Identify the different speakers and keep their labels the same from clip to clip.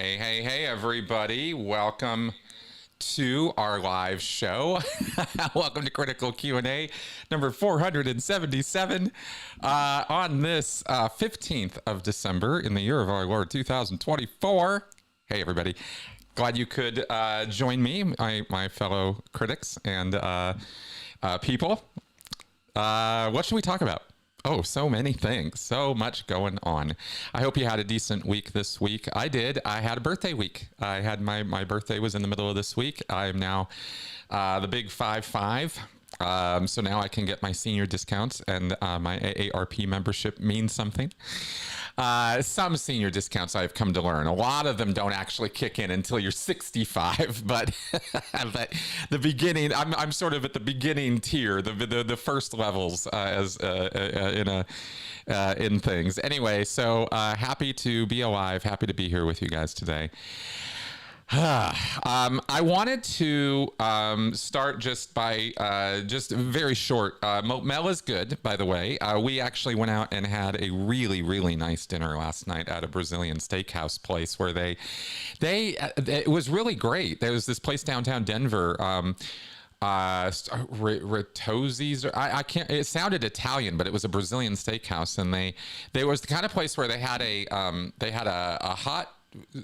Speaker 1: Hey, hey, hey, everybody. Welcome to our live show. Welcome to Critical Q&A number 477 on this 15th of December in the year of our Lord 2024. Hey, everybody. Glad you could join me, my fellow critics and people. What should we talk about? Oh, so many things. So much going on. I hope you had a decent week this week. I did. I had a birthday week. I had my birthday was in the middle of this week. I am now the big 5-5. So now I can get my senior discounts, and my AARP membership means something. Some senior discounts I've come to learn. A lot of them don't actually kick in until you're 65, but but the beginning, I'm sort of at the beginning tier, the first levels in things. Anyway, so happy to be alive, happy to be here with you guys today. I wanted to start just by just very short. Mel is good, by the way. We actually went out and had a really, really nice dinner last night at a Brazilian steakhouse place where it was really great. There was this place downtown Denver. Ritozzi's, I can't, it sounded Italian, but it was a Brazilian steakhouse, and they was the kind of place where they had a hot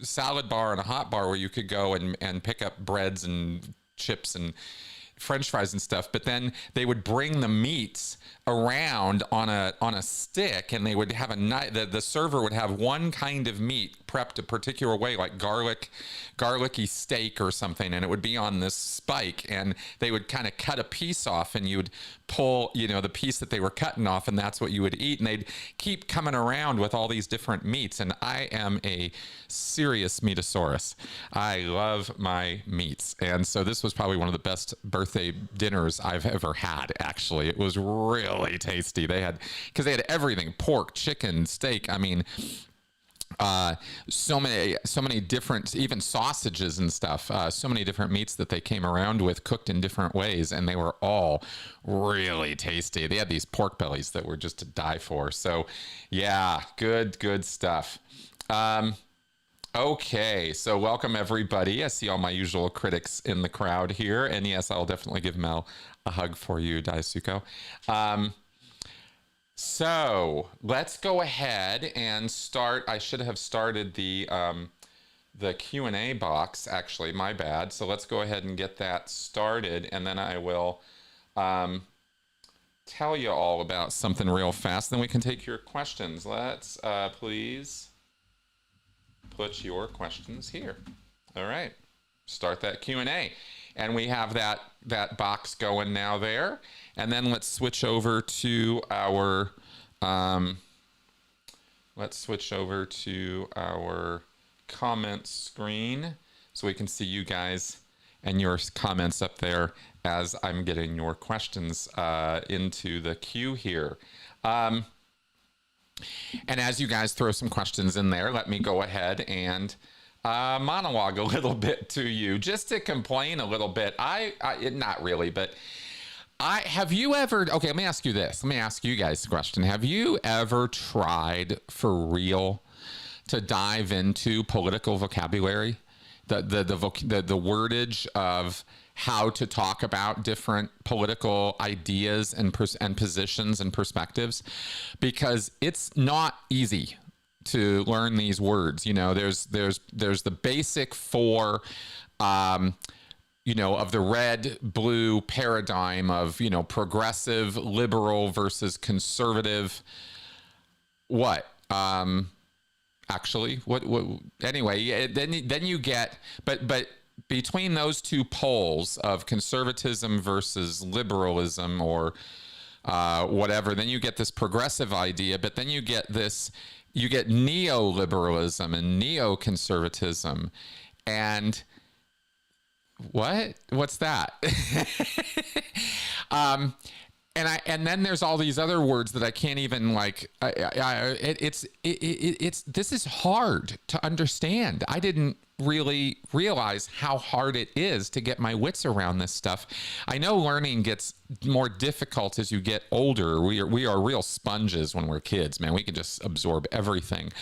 Speaker 1: salad bar and a hot bar where you could go and pick up breads and chips and French fries and stuff, but then they would bring the meats around on a stick, and they would have the server would have one kind of meat prepped a particular way, like garlicky steak or something, and it would be on this spike, and they would kind of cut a piece off, and you would pull the piece that they were cutting off, and that's what you would eat. And they'd keep coming around with all these different meats, and I am a serious meatosaurus. I love my meats, and so this was probably one of the best birthday dinners I've ever had. Actually, it was really tasty. Because they had everything: pork, chicken, steak. I mean, so many different, even sausages and stuff, so many different meats that they came around with, cooked in different ways, and they were all really tasty. They had these pork bellies that were just to die for. So yeah, good stuff. Okay, so welcome everybody. I see all my usual critics in the crowd here, and yes, I'll definitely give Mel a hug for you, Daisuko. So let's go ahead and start. I should have started the Q&A box, actually, my bad. So let's go ahead and get that started, and then I will tell you all about something real fast. Then we can take your questions. Let's please put your questions here. All right, start that Q&A. And we have that box going now there. And then let's switch over to our comment screen so we can see you guys and your comments up there as I'm getting your questions into the queue here. And as you guys throw some questions in there, let me go ahead and monologue a little bit to you, just to complain a little bit. Not really, but have you ever, okay, let me ask you this. Let me ask you guys a question. Have you ever tried for real to dive into political vocabulary? The wordage of how to talk about different political ideas and positions and perspectives? Because it's not easy to learn these words. There's the basic four, of the red blue paradigm of, progressive, liberal versus conservative. Anyway, then you get, but between those two poles of conservatism versus liberalism or whatever, then you get this progressive idea, but then you get neoliberalism and neoconservatism. And what's that? And then there's all these other words that I can't even this is hard to understand. I didn't really realize how hard it is to get my wits around this stuff. I know learning gets more difficult as you get older. We are real sponges when we're kids, man. We can just absorb everything.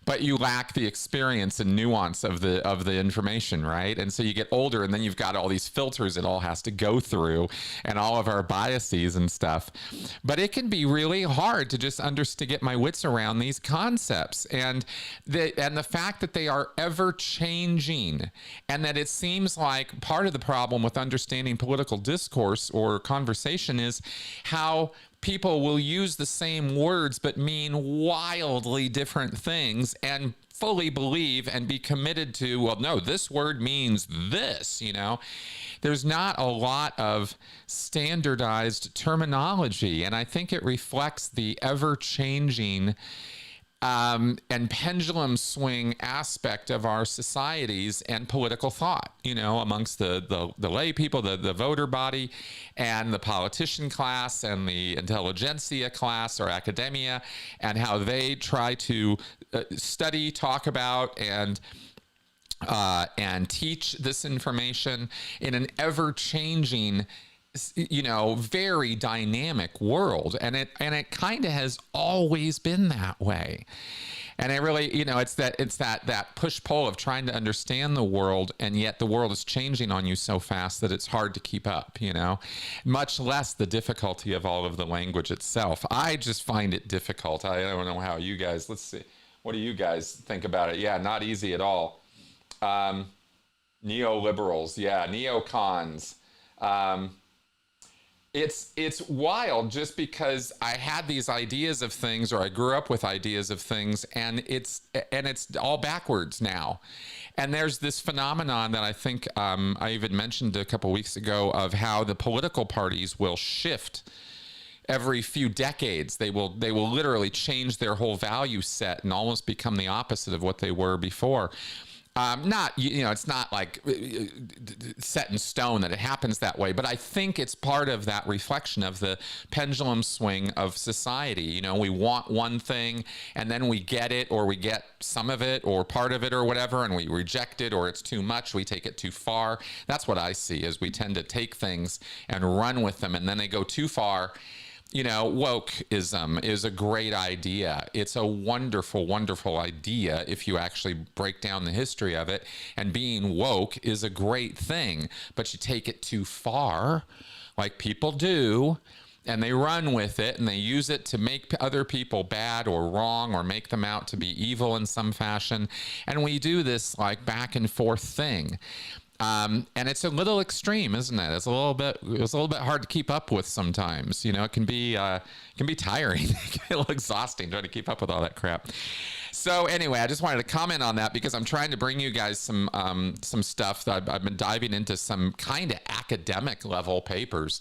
Speaker 1: But you lack the experience and nuance of the information, right? And so you get older, and then you've got all these filters it all has to go through, and all of our biases and stuff. But it can be really hard to just to get my wits around these concepts, and the fact that they are ever changing, and that it seems like part of the problem with understanding political discourse or conversation is how people will use the same words but mean wildly different things, and fully believe and be committed to, well, no, this word means this, you know. There's not a lot of standardized terminology, and I think it reflects the ever-changing and pendulum swing aspect of our societies and political thought, you know, amongst the lay people, the voter body, and the politician class, and the intelligentsia class or academia, and how they try to study, talk about, and teach this information in an ever-changing, you know, very dynamic world. And it kind of has always been that way. And it really, you know, it's that push-pull of trying to understand the world, and yet the world is changing on you so fast that it's hard to keep up, you know, much less the difficulty of all of the language itself. I just find it difficult. I don't know how you guys, let's see, what do you guys think about it? Yeah, not easy at all. Neoliberals, yeah, neocons. It's wild, just because I had these ideas of things, or I grew up with ideas of things, and it's all backwards now. And there's this phenomenon that I think I even mentioned a couple weeks ago, of how the political parties will shift every few decades. They will literally change their whole value set and almost become the opposite of what they were before. Not, you know, it's not like set in stone that it happens that way, but I think it's part of that reflection of the pendulum swing of society. You know, we want one thing, and then we get it, or we get some of it, or part of it, or whatever, and we reject it, or it's too much, we take it too far. That's what I see, is we tend to take things and run with them, and then they go too far. You know, wokeism is a great idea. It's a wonderful, wonderful idea if you actually break down the history of it. And being woke is a great thing, but you take it too far, like people do, and they run with it, and they use it to make other people bad or wrong, or make them out to be evil in some fashion. And we do this like back and forth thing. And it's a little extreme, isn't it? It's a little bit hard to keep up with sometimes. You know, it can be tiring, it can be a little exhausting trying to keep up with all that crap. So anyway, I just wanted to comment on that, because I'm trying to bring you guys some stuff that I've been diving into, some kind of academic level papers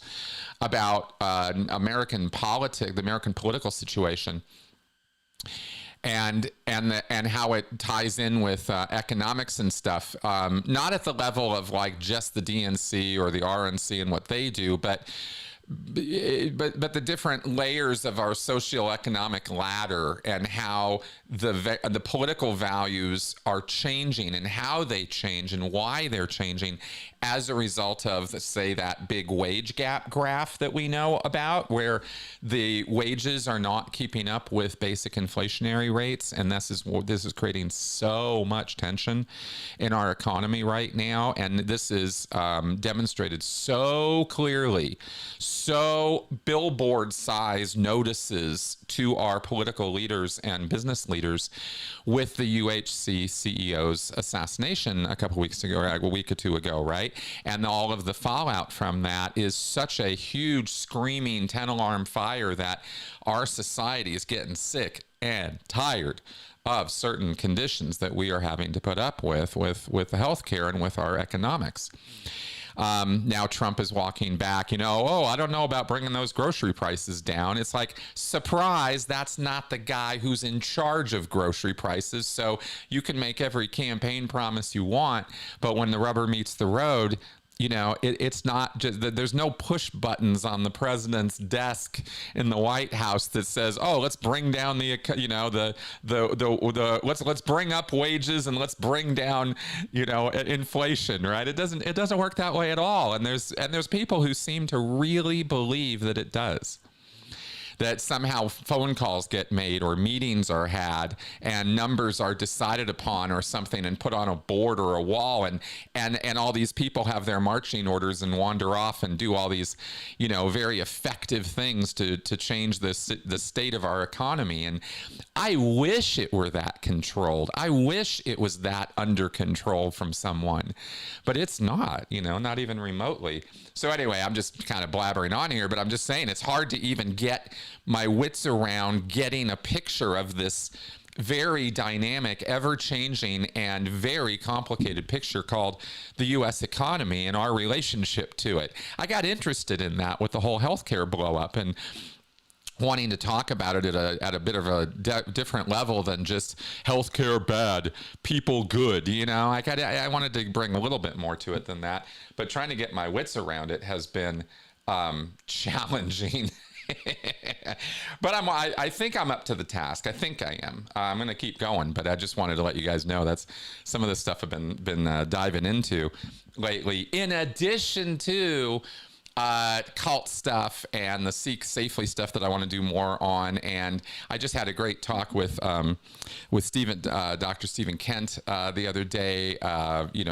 Speaker 1: about American politics, the American political situation. And how it ties in with economics and stuff, not at the level of like just the DNC or the RNC and what they do, but the different layers of our socioeconomic ladder, and how the political values are changing, and how they change, and why they're changing as a result of, say, that big wage gap graph that we know about, where the wages are not keeping up with basic inflationary rates, and this is creating so much tension in our economy right now. And this is demonstrated so clearly, so billboard size notices to our political leaders and business leaders with the UHC CEO's assassination a couple weeks ago, or a week or two ago, right? And all of the fallout from that is such a huge screaming 10-alarm fire that our society is getting sick and tired of certain conditions that we are having to put up with the healthcare and with our economics. Now Trump is walking back, you know, oh, I don't know about bringing those grocery prices down. It's like, surprise, that's not the guy who's in charge of grocery prices. So you can make every campaign promise you want, but when the rubber meets the road, it's not just that there's no push buttons on the president's desk in the White House that says, "Oh, let's bring down let's bring up wages and let's bring down, inflation," right? It doesn't work that way at all. And there's people who seem to really believe that it does. That somehow phone calls get made or meetings are had and numbers are decided upon or something and put on a board or a wall, and all these people have their marching orders and wander off and do all these, very effective things to change the state of our economy. And I wish it were that controlled. I wish it was that under control from someone, but it's not, not even remotely. So anyway, I'm just kind of blabbering on here, but I'm just saying it's hard to even get my wits around getting a picture of this very dynamic, ever-changing, and very complicated picture called the U.S. economy and our relationship to it. I got interested in that with the whole healthcare blow-up and wanting to talk about it at a bit of a different level than just healthcare bad, people good. I wanted to bring a little bit more to it than that, but trying to get my wits around it has been challenging. But I think I'm up to the task. I think I am. I'm going to keep going, but I just wanted to let you guys know that's some of the stuff I've been diving into lately. In addition to cult stuff and the Seek Safely stuff that I want to do more on. And I just had a great talk with Stephen, Dr. Stephen Kent the other day,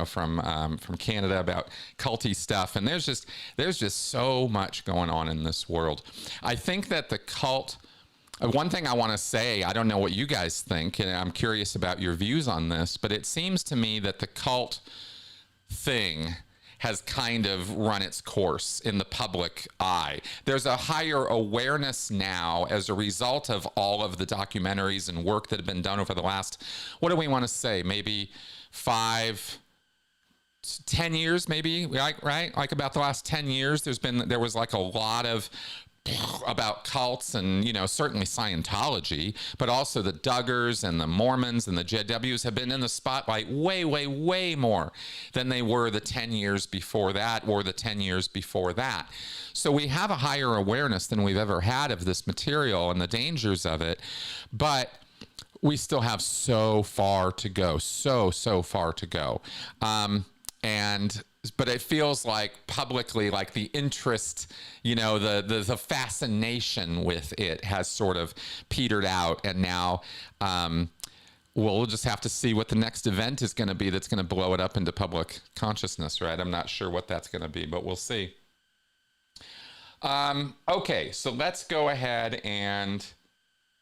Speaker 1: from Canada about culty stuff. And there's just so much going on in this world. I think that the cult, one thing I want to say, I don't know what you guys think, and I'm curious about your views on this, but it seems to me that the cult thing has kind of run its course in the public eye. There's a higher awareness now as a result of all of the documentaries and work that have been done over the last, what do we want to say, maybe 5, 10 years, maybe, right? Like about the last 10 years, there was like a lot of about cults and, certainly Scientology, but also the Duggars and the Mormons and the JWs have been in the spotlight way, way, way more than they were the 10 years before that or the 10 years before that. So we have a higher awareness than we've ever had of this material and the dangers of it, but we still have so far to go, so far to go. But it feels like publicly, like the interest, the fascination with it has sort of petered out. And now we'll just have to see what the next event is going to be that's going to blow it up into public consciousness, right? I'm not sure what that's going to be, but we'll see. Okay, so let's go ahead and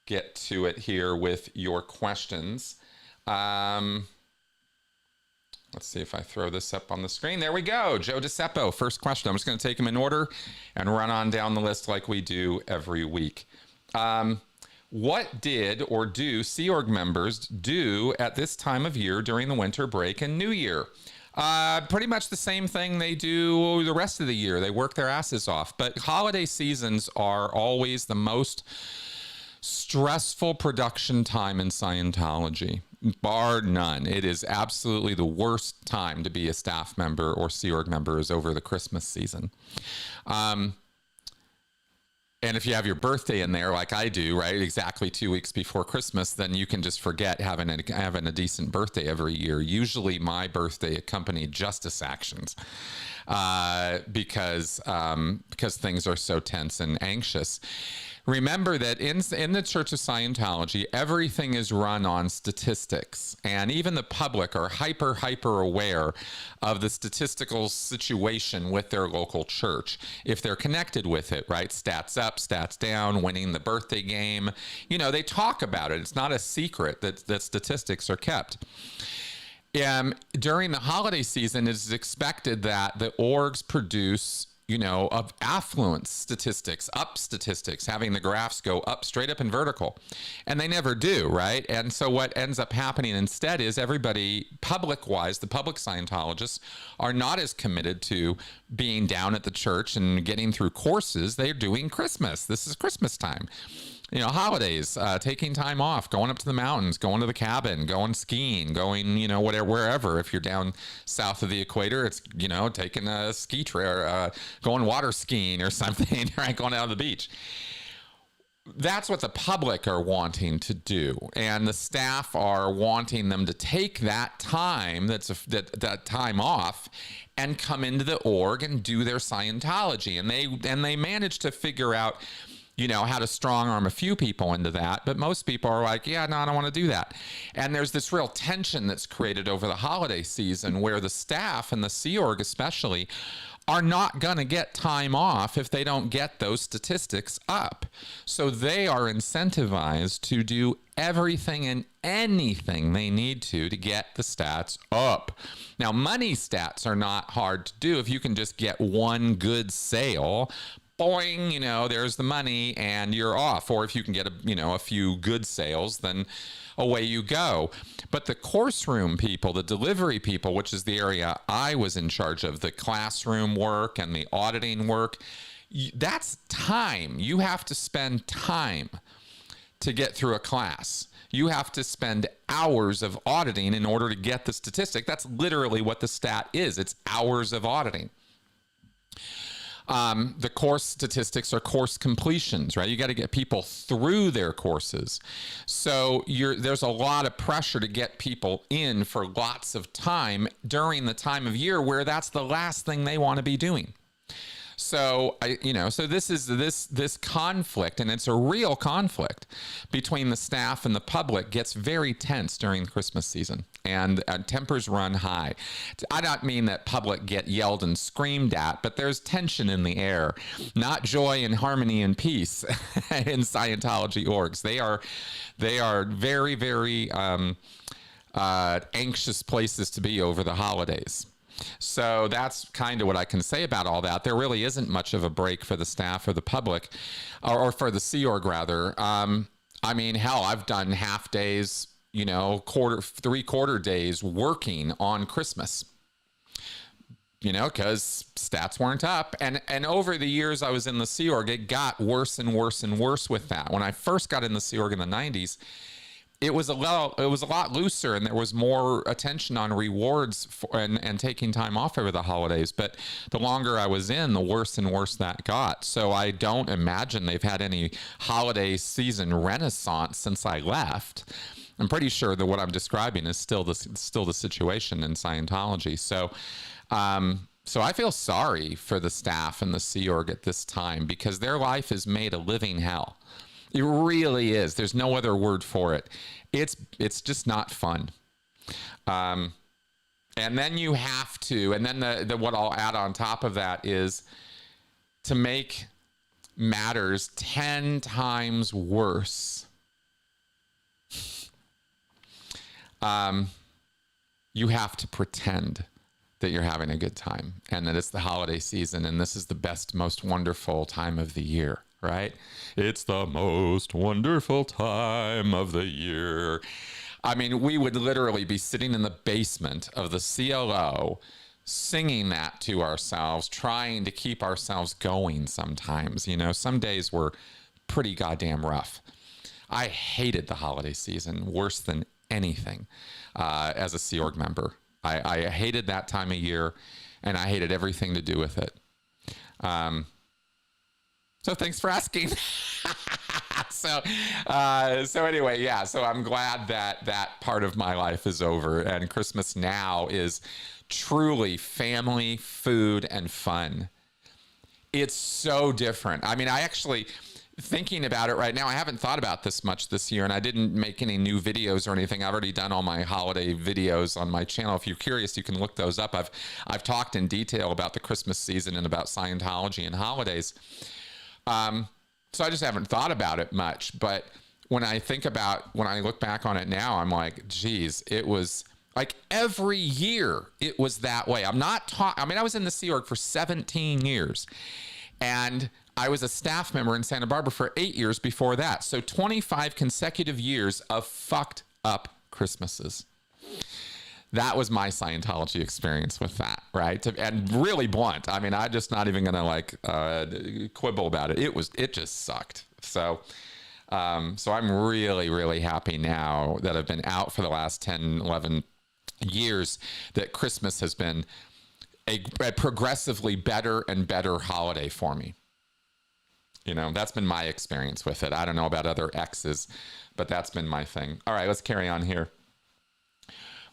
Speaker 1: get to it here with your questions. Let's see if I throw this up on the screen. There we go. Joe DeCeppo, first question. I'm just going to take them in order and run on down the list like we do every week. What did or do Sea Org members do at this time of year during the winter break and New Year? Pretty much the same thing they do the rest of the year. They work their asses off. But holiday seasons are always the most stressful production time in Scientology, bar none. It is absolutely the worst time to be a staff member or Sea Org member is over the Christmas season. And if you have your birthday in there, like I do, right, exactly 2 weeks before Christmas, then you can just forget having a decent birthday every year. Usually my birthday accompanied justice actions because things are so tense and anxious. Remember that in the Church of Scientology, everything is run on statistics, and even the public are hyper aware of the statistical situation with their local church, if they're connected with it, right? Stats up, stats down, winning the birthday game. They talk about it. It's not a secret that statistics are kept. During the holiday season, it is expected that the orgs produce of affluence statistics, having the graphs go up, straight up and vertical. And they never do, right? And so what ends up happening instead is everybody, public-wise, the public Scientologists are not as committed to being down at the church and getting through courses. They're doing Christmas. This is Christmas time. holidays, taking time off, going up to the mountains, going to the cabin, going skiing, going, whatever, wherever. If you're down south of the equator, it's, taking a ski trail, going water skiing or something, right? Going out to the beach. That's what the public are wanting to do, and the staff are wanting them to take that time, that time off, and come into the org and do their Scientology. And they manage to figure out, how to strong arm a few people into that, but most people are like, yeah, no, I don't want to do that. And there's this real tension that's created over the holiday season where the staff and the Sea Org especially are not going to get time off if they don't get those statistics up. So they are incentivized to do everything and anything they need to get the stats up. Now, money stats are not hard to do. If you can just get one good sale, boing, there's the money and you're off. Or if you can get a few good sales, then away you go. But the course room people, the delivery people, which is the area I was in charge of, the classroom work and the auditing work, that's time. You have to spend time to get through a class. You have to spend hours of auditing in order to get the statistic. That's literally what the stat is. It's hours of auditing. The course statistics are course completions, right? You got to get people through their courses. So there's a lot of pressure to get people in for lots of time during the time of year where that's the last thing they want to be doing. So, so this is this conflict, and it's a real conflict between the staff and the public, gets very tense during the Christmas season, and tempers run high. I don't mean that public get yelled and screamed at, but there's tension in the air, not joy and harmony and peace in Scientology orgs. They are very, very anxious places to be over the holidays. So that's kind of what I can say about all that. There really isn't much of a break for the staff or the public, or for the Sea Org rather. Hell, I've done half days, 3/4 days working on Christmas, because stats weren't up. And over the years I was in the Sea Org, it got worse and worse and worse with that. When I first got in the Sea Org in the 90s, it was a lot looser, and there was more attention on rewards and taking time off over the holidays. But the longer I was in, the worse and worse that got. So I don't imagine they've had any holiday season renaissance since I left. I'm pretty sure that what I'm describing is still the situation in Scientology. So I feel sorry for the staff and the Sea Org at this time, because their life is made a living hell. It really is. There's no other word for it. It's just not fun. And then you have to, and then what I'll add on top of that is to make matters 10 times worse. You have to pretend that you're having a good time and that it's the holiday season and this is the best, most wonderful time of the year. Right? It's the most wonderful time of the year. We would literally be sitting in the basement of the CLO singing that to ourselves, trying to keep ourselves going sometimes. Some days were pretty goddamn rough. I hated the holiday season worse than anything as a Sea Org member. I hated that time of year, and I hated everything to do with it. So thanks for asking. So anyway, yeah. So I'm glad that part of my life is over, and Christmas now is truly family, food, and fun. It's so different. I actually, thinking about it right now, I haven't thought about this much this year, and I didn't make any new videos or anything. I've already done all my holiday videos on my channel. If you're curious, you can look those up. I've talked in detail about the Christmas season and about Scientology and holidays. So I just haven't thought about it much, but when I look back on it now, I'm like, geez, it was like every year it was that way. I was in the Sea Org for 17 years, and I was a staff member in Santa Barbara for 8 years before that. So 25 consecutive years of fucked up Christmases. That was my Scientology experience with that, right? And really blunt. I'm just not even gonna quibble about it. It just sucked. So So I'm really, really happy now that I've been out for the last 10, 11 years that Christmas has been a progressively better and better holiday for me. You know, that's been my experience with it. I don't know about other exes, but that's been my thing. All right, let's carry on here.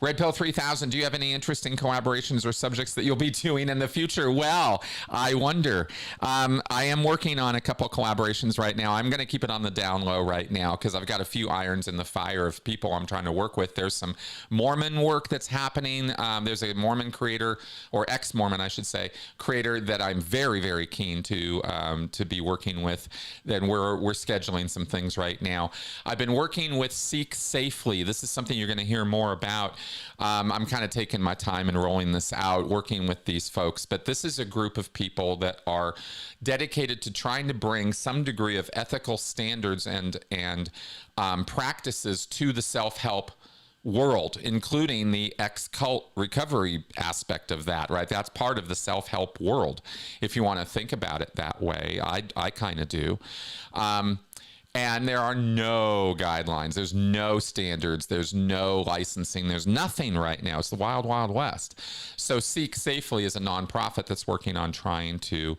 Speaker 1: Red Pill 3000, do you have any interesting collaborations or subjects that you'll be doing in the future? Well, I wonder. I am working on a couple collaborations right now. I'm going to keep it on the down low right now because I've got a few irons in the fire of people I'm trying to work with. There's some Mormon work that's happening. There's a Mormon creator, or ex-Mormon, I should say, creator that I'm very, very keen to be working with. Then we're scheduling some things right now. I've been working with Seek Safely. This is something you're going to hear more about. I'm kind of taking my time and rolling this out, working with these folks. But this is a group of people that are dedicated to trying to bring some degree of ethical standards and practices to the self-help world, including the ex-cult recovery aspect of that, right? That's part of the self-help world, if you want to think about it that way. I kind of do. And there are no guidelines. There's no standards. There's no licensing. There's nothing right now. It's the wild, wild west. So Seek Safely is a nonprofit that's working on trying to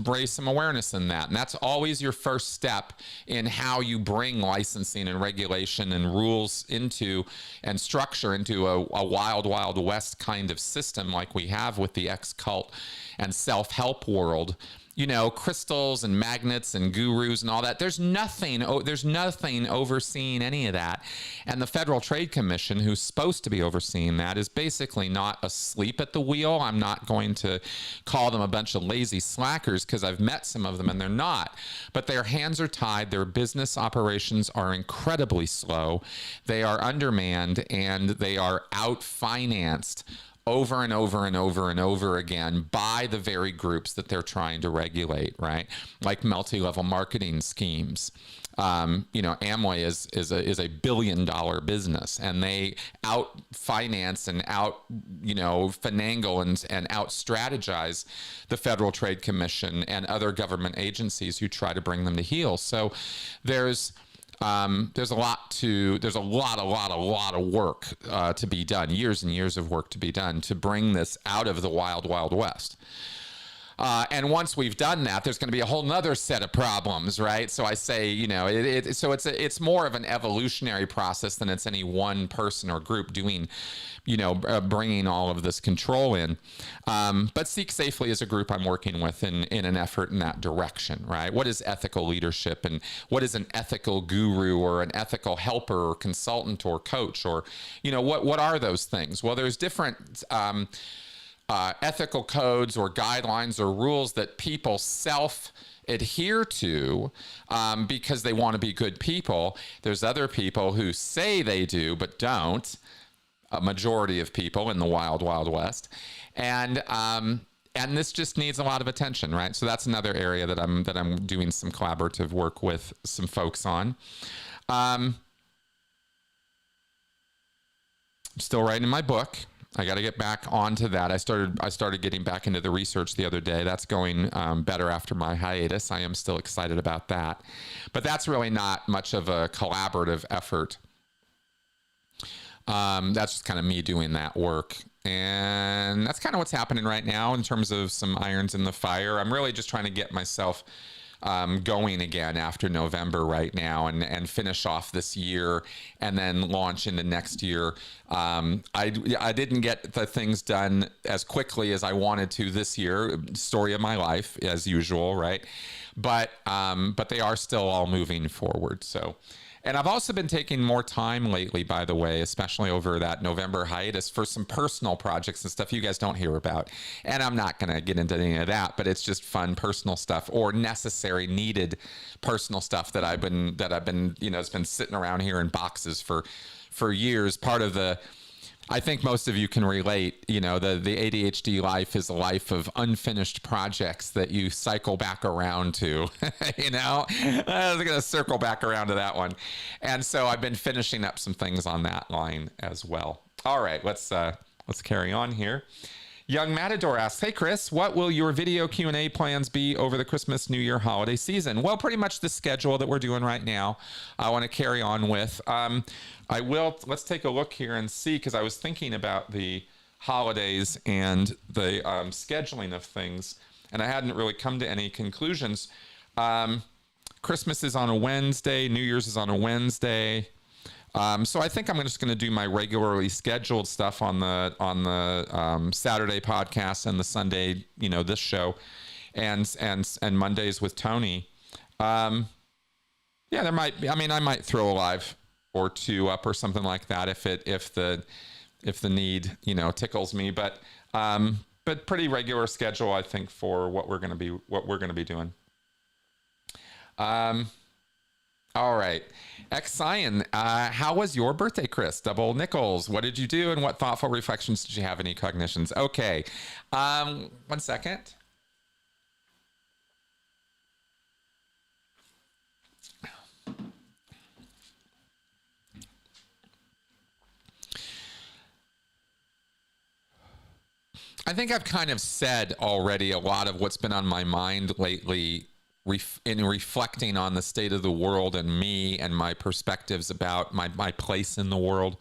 Speaker 1: raise some awareness in that. And that's always your first step in how you bring licensing and regulation and rules into and structure into a wild, wild west kind of system like we have with the ex-cult and self-help world. You know, crystals and magnets and gurus and all that. There's nothing overseeing any of that. And the Federal Trade Commission, who's supposed to be overseeing that, is basically not asleep at the wheel. I'm not going to call them a bunch of lazy slackers because I've met some of them and they're not. But their hands are tied. Their business operations are incredibly slow. They are undermanned and they are out-financed over and over and over and over again by the very groups that they're trying to regulate, right? Like multi-level marketing schemes. You know, Amway is a $1 billion business, and they out finance and out, you know, finagle and out strategize the Federal Trade Commission and other government agencies who try to bring them to heel. So there's a lot of work to be done, years and years of work to be done to bring this out of the wild, wild west. And once we've done that, there's going to be a whole nother set of problems, right? So I say, you know, it's more of an evolutionary process than it's any one person or group doing, you know, bringing all of this control in. But Seek Safely is a group I'm working with in an effort in that direction, right? What is ethical leadership, and what is an ethical guru or an ethical helper or consultant or coach, or, you know, what are those things? Well, there's different ethical codes or guidelines or rules that people adhere to because they want to be good people. There's other people who say they do but don't. A majority of people in the wild, wild west, and this just needs a lot of attention, right? So that's another area that I'm doing some collaborative work with some folks on. I'm still writing my book. I got to get back onto that. I started getting back into the research the other day. That's going better after my hiatus. I am still excited about that. But that's really not much of a collaborative effort. That's just kind of me doing that work. And that's kind of what's happening right now in terms of some irons in the fire. I'm really just trying to get myself going again after November right now and finish off this year and then launch into next year. I didn't get the things done as quickly as I wanted to this year. Story of my life, as usual, right? But they are still all moving forward. So. And I've also been taking more time lately, by the way, especially over that November hiatus, for some personal projects and stuff you guys don't hear about. And I'm not going to get into any of that, but it's just fun personal stuff or necessary, needed personal stuff that I've been, you know, it's been sitting around here in boxes for years. Part of the, I think most of you can relate, you know, the ADHD life is a life of unfinished projects that you cycle back around to, you know. I was going to circle back around to that one. And so I've been finishing up some things on that line as well. All right, let's carry on here. Young Matador asks, hey, Chris, what will your video Q&A plans be over the Christmas, New Year holiday season? Well, pretty much the schedule that we're doing right now. I want to carry on with. Let's take a look here and see, because I was thinking about the holidays and the scheduling of things, and I hadn't really come to any conclusions. Christmas is on a Wednesday. New Year's is on a Wednesday. So I think I'm just going to do my regularly scheduled stuff on the Saturday podcast and the Sunday, this show, and Mondays with Tony. Yeah, there might be. I mean, I might throw a live or two up or something like that if the need tickles me. But pretty regular schedule, I think, for what we're going to be doing. All right. X-Cyan, how was your birthday, Chris? Double Nichols, what did you do and what thoughtful reflections did you have? Any cognitions? Okay. 1 second. I think I've kind of said already a lot of what's been on my mind lately in reflecting on the state of the world and me and my perspectives about my place in the world.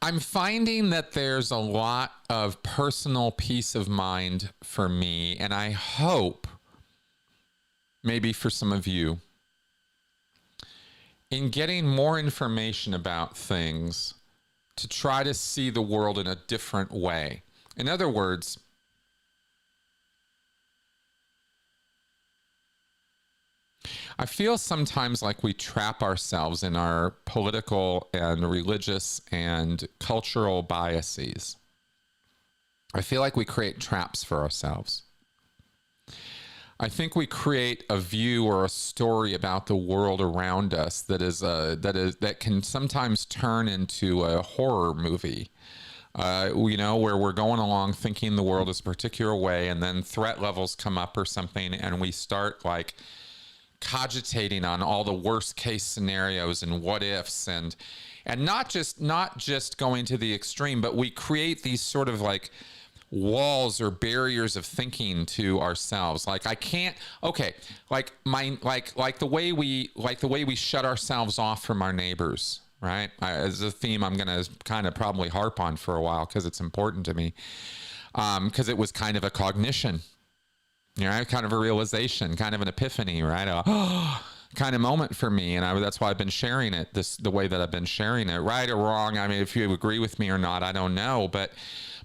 Speaker 1: I'm finding that there's a lot of personal peace of mind for me, and I hope maybe for some of you, in getting more information about things to try to see the world in a different way. In other words, I feel sometimes like we trap ourselves in our political and religious and cultural biases. I feel like we create traps for ourselves. I think we create a view or a story about the world around us that can sometimes turn into a horror movie. Where we're going along thinking the world is a particular way, and then threat levels come up or something, and we start like cogitating on all the worst case scenarios and what ifs, and not just going to the extreme, but we create these sort of like walls or barriers of thinking to ourselves. Like I can't, okay, like the way we shut ourselves off from our neighbors, right? As a theme I'm going to kind of probably harp on for a while because it's important to me, because it was kind of a cognition, kind of a realization, kind of an epiphany, right? Kind of moment for me, and that's why I've been sharing it the way that I've been sharing it, right or wrong. I mean, if you agree with me or not, I don't know, but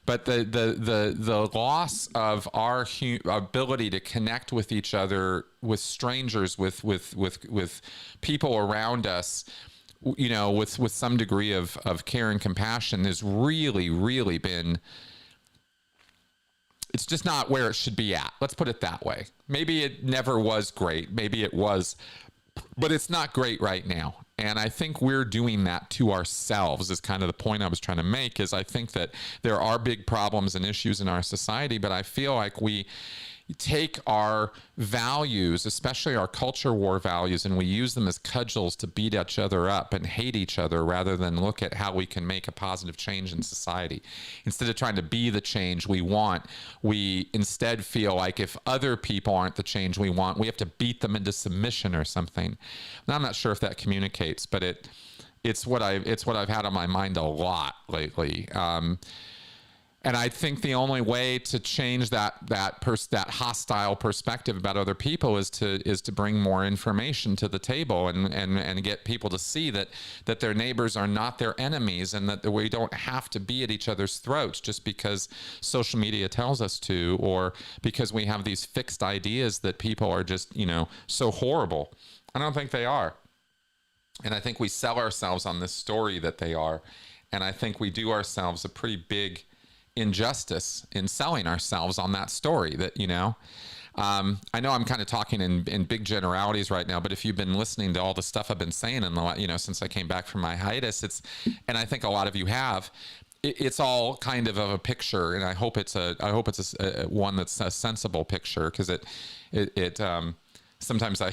Speaker 1: the loss of our ability to connect with each other, with strangers, with people around us, with some degree of care and compassion, has really been. It's just not where it should be at. Let's put it that way. Maybe it never was great. Maybe it was, but it's not great right now. And I think we're doing that to ourselves is kind of the point I was trying to make, is I think that there are big problems and issues in our society, but I feel like we take our values, especially our culture war values, and we use them as cudgels to beat each other up and hate each other rather than look at how we can make a positive change in society. Instead of trying to be the change we want, we instead feel like if other people aren't the change we want, we have to beat them into submission or something. Now, I'm not sure if that communicates, but it's what I've had on my mind a lot lately. And I think the only way to change that hostile perspective about other people is to bring more information to the table and get people to see that their neighbors are not their enemies, and that we don't have to be at each other's throats just because social media tells us to, or because we have these fixed ideas that people are just, so horrible. I don't think they are. And I think we sell ourselves on this story that they are. And I think we do ourselves a pretty big injustice in selling ourselves on that story that, I know I'm kind of talking in big generalities right now, but if you've been listening to all the stuff I've been saying in the, since I came back from my hiatus, and I think a lot of you have, it's all kind of a picture, and I hope it's a one that's a sensible picture, because it sometimes I'm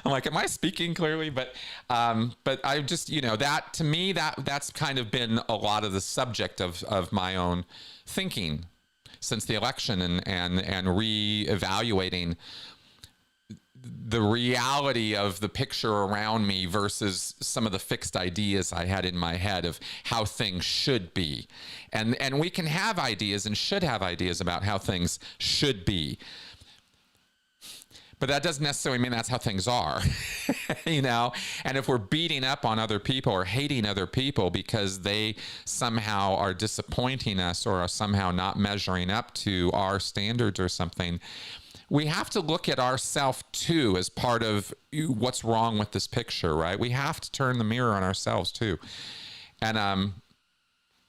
Speaker 1: like, am I speaking clearly? But I just, that to me, that's kind of been a lot of the subject of my own thinking since the election, and re-evaluating the reality of the picture around me versus some of the fixed ideas I had in my head of how things should be. And we can have ideas and should have ideas about how things should be. But that doesn't necessarily mean that's how things are, And if we're beating up on other people or hating other people because they somehow are disappointing us or are somehow not measuring up to our standards or something, we have to look at ourselves too as part of what's wrong with this picture, right? We have to turn the mirror on ourselves too. And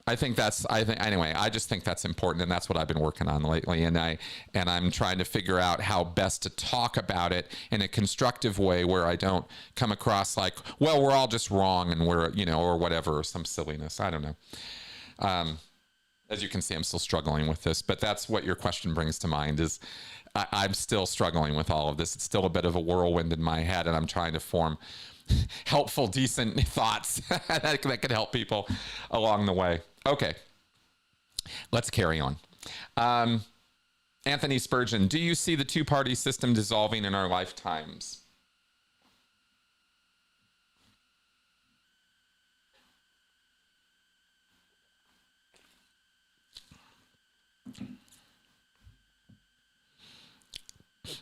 Speaker 1: I just think that's important, and that's what I've been working on lately. And I'm trying to figure out how best to talk about it in a constructive way where I don't come across like, well, we're all just wrong and we're, or whatever, or some silliness. I don't know. As you can see, I'm still struggling with this, but that's what your question brings to mind is I'm still struggling with all of this. It's still a bit of a whirlwind in my head, and I'm trying to form helpful, decent thoughts that could help people along the way. Okay, let's carry on. Anthony Spurgeon, do you see the two-party system dissolving in our lifetimes?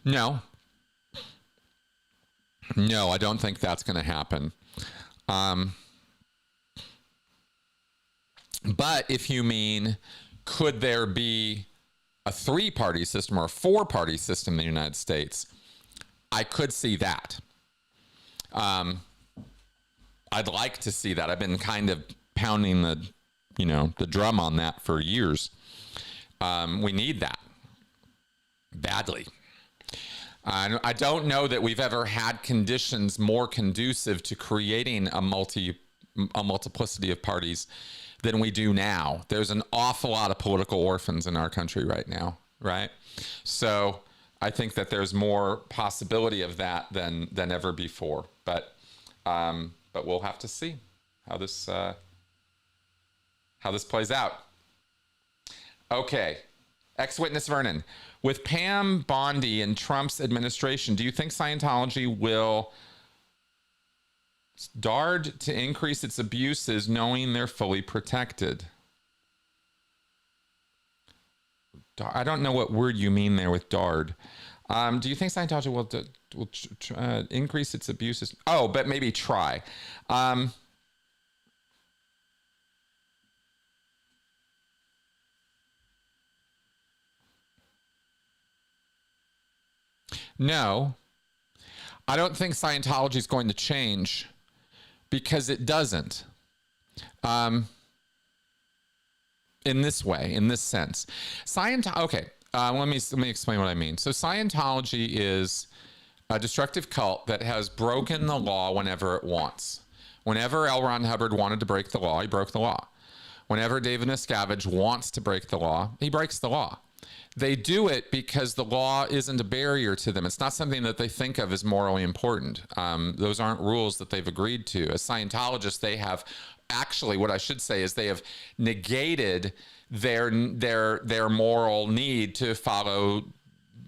Speaker 1: No, I don't think that's going to happen. But if you mean, could there be a three-party system or a four-party system in the United States? I could see that. I'd like to see that. I've been kind of pounding the drum on that for years. We need that badly. I don't know that we've ever had conditions more conducive to creating a multiplicity of parties than we do now. There's an awful lot of political orphans in our country right now, right? So I think that there's more possibility of that than ever before. But we'll have to see how this plays out. Okay, ex-witness Vernon. With Pam Bondi and Trump's administration, do you think Scientology will dard to increase its abuses knowing they're fully protected? I don't know what word you mean there with dard. Do you think Scientology will increase its abuses? Oh, but maybe try. No, I don't think Scientology is going to change because it doesn't. In this way, in this sense, Okay, let me explain what I mean. So Scientology is a destructive cult that has broken the law whenever it wants. Whenever L. Ron Hubbard wanted to break the law, he broke the law. Whenever David Miscavige wants to break the law, he breaks the law. They do it because the law isn't a barrier to them. It's not something that they think of as morally important. Those aren't rules that they've agreed to. As Scientologists, they have actually, what I should say is they have negated their moral need to follow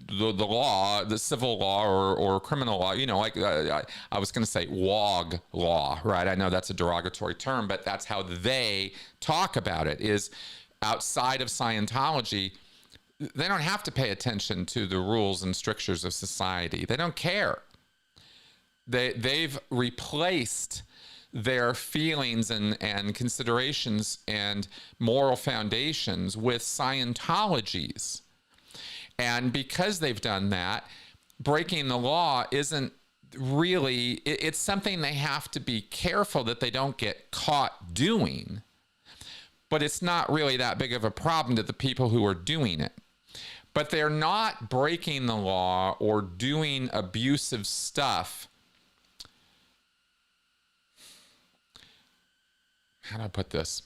Speaker 1: the law, the civil law or criminal law. Like I was going to say WOG law, right? I know that's a derogatory term, but that's how they talk about it, is outside of Scientology, they don't have to pay attention to the rules and strictures of society. They don't care. They've replaced their feelings and considerations and moral foundations with Scientology's. And because they've done that, breaking the law isn't really, it's something they have to be careful that they don't get caught doing. But it's not really that big of a problem to the people who are doing it. But they're not breaking the law or doing abusive stuff. How do I put this?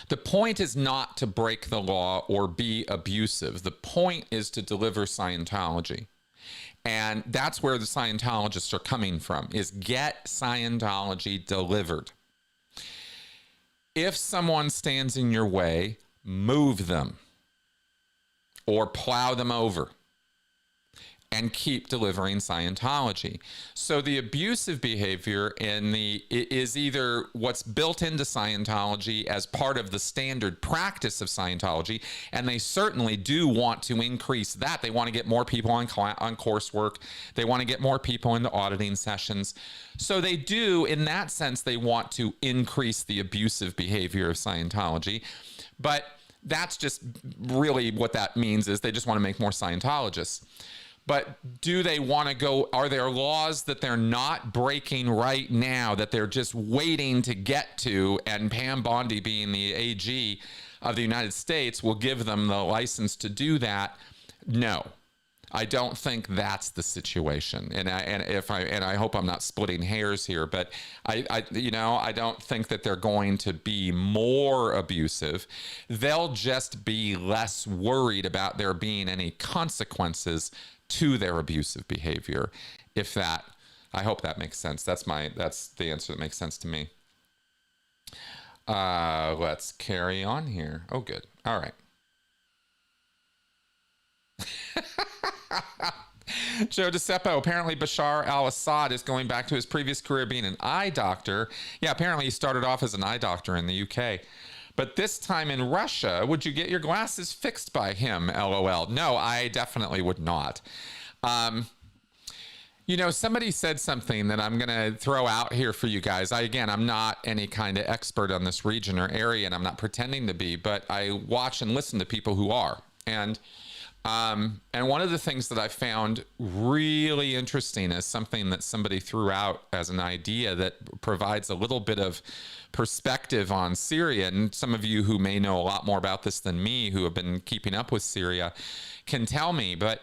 Speaker 1: The point is not to break the law or be abusive. The point is to deliver Scientology. And that's where the Scientologists are coming from, is get Scientology delivered. If someone stands in your way, move them or plow them over and keep delivering Scientology. So the abusive behavior is either what's built into Scientology as part of the standard practice of Scientology, and they certainly do want to increase that. They want to get more people on coursework. They want to get more people into auditing sessions. So they do, in that sense, they want to increase the abusive behavior of Scientology. But that's just really what that means, is they just want to make more Scientologists. But do they want to go, are there laws that they're not breaking right now that they're just waiting to get to, and Pam Bondi, being the AG of the United States, will give them the license to do that? No, I don't think that's the situation. And I hope I'm not splitting hairs here, but I don't think that they're going to be more abusive. They'll just be less worried about there being any consequences to their abusive behavior. I hope that makes sense. That's the answer that makes sense to me. Let's carry on here. Oh, good. All right. Joe DeCeppo, apparently Bashar Al-Assad is going back to his previous career being an eye doctor. Yeah, apparently he started off as an eye doctor in the UK. But this time in Russia, would you get your glasses fixed by him? LOL. No, I definitely would not. Somebody said something that I'm going to throw out here for you guys. I'm not any kind of expert on this region or area, and I'm not pretending to be, but I watch and listen to people who are. And one of the things that I found really interesting is something that somebody threw out as an idea that provides a little bit of perspective on Syria. And some of you who may know a lot more about this than me, who have been keeping up with Syria, can tell me. But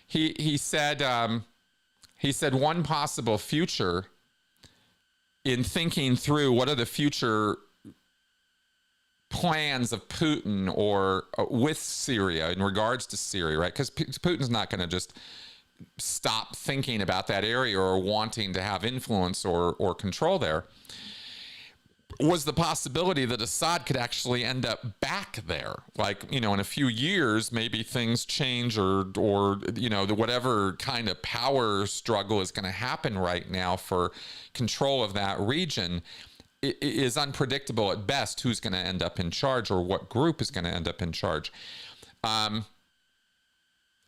Speaker 1: he said one possible future in thinking through what are the future plans of Putin or with Syria in regards to Syria, right? Because Putin's not going to just stop thinking about that area or wanting to have influence or control there, was the possibility that Assad could actually end up back there. Like, in a few years, maybe things change or whatever kind of power struggle is going to happen right now for control of that region. It is unpredictable at best who's going to end up in charge or what group is going to end up in charge. And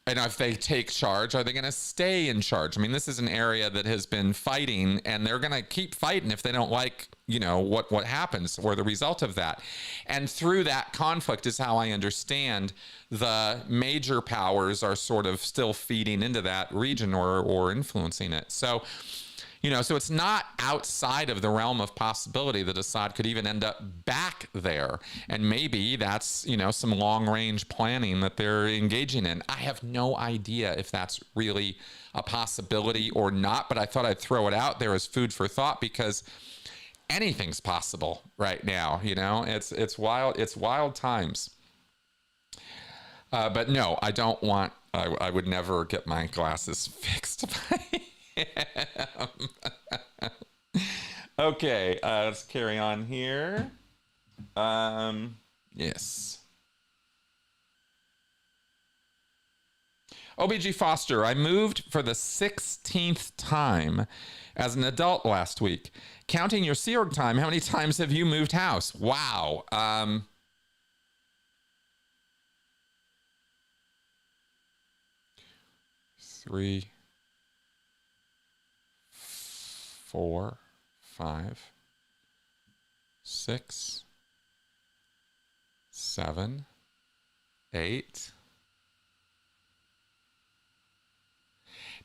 Speaker 1: if they take charge, are they going to stay in charge? I mean, this is an area that has been fighting, and they're going to keep fighting if they don't like, what happens or the result of that. And through that conflict is how I understand the major powers are sort of still feeding into that region or influencing it. So, so it's not outside of the realm of possibility that Assad could even end up back there. And maybe that's, some long-range planning that they're engaging in. I have no idea if that's really a possibility or not, but I thought I'd throw it out there as food for thought, because anything's possible right now. It's wild times. But no, I don't want, I would never get my glasses fixed by him. Okay, let's carry on here. Yes. OBG Foster, I moved for the 16th time as an adult last week. Counting your Sea Org time, how many times have you moved house? Wow. 3, 4, 5, 6, 7, 8.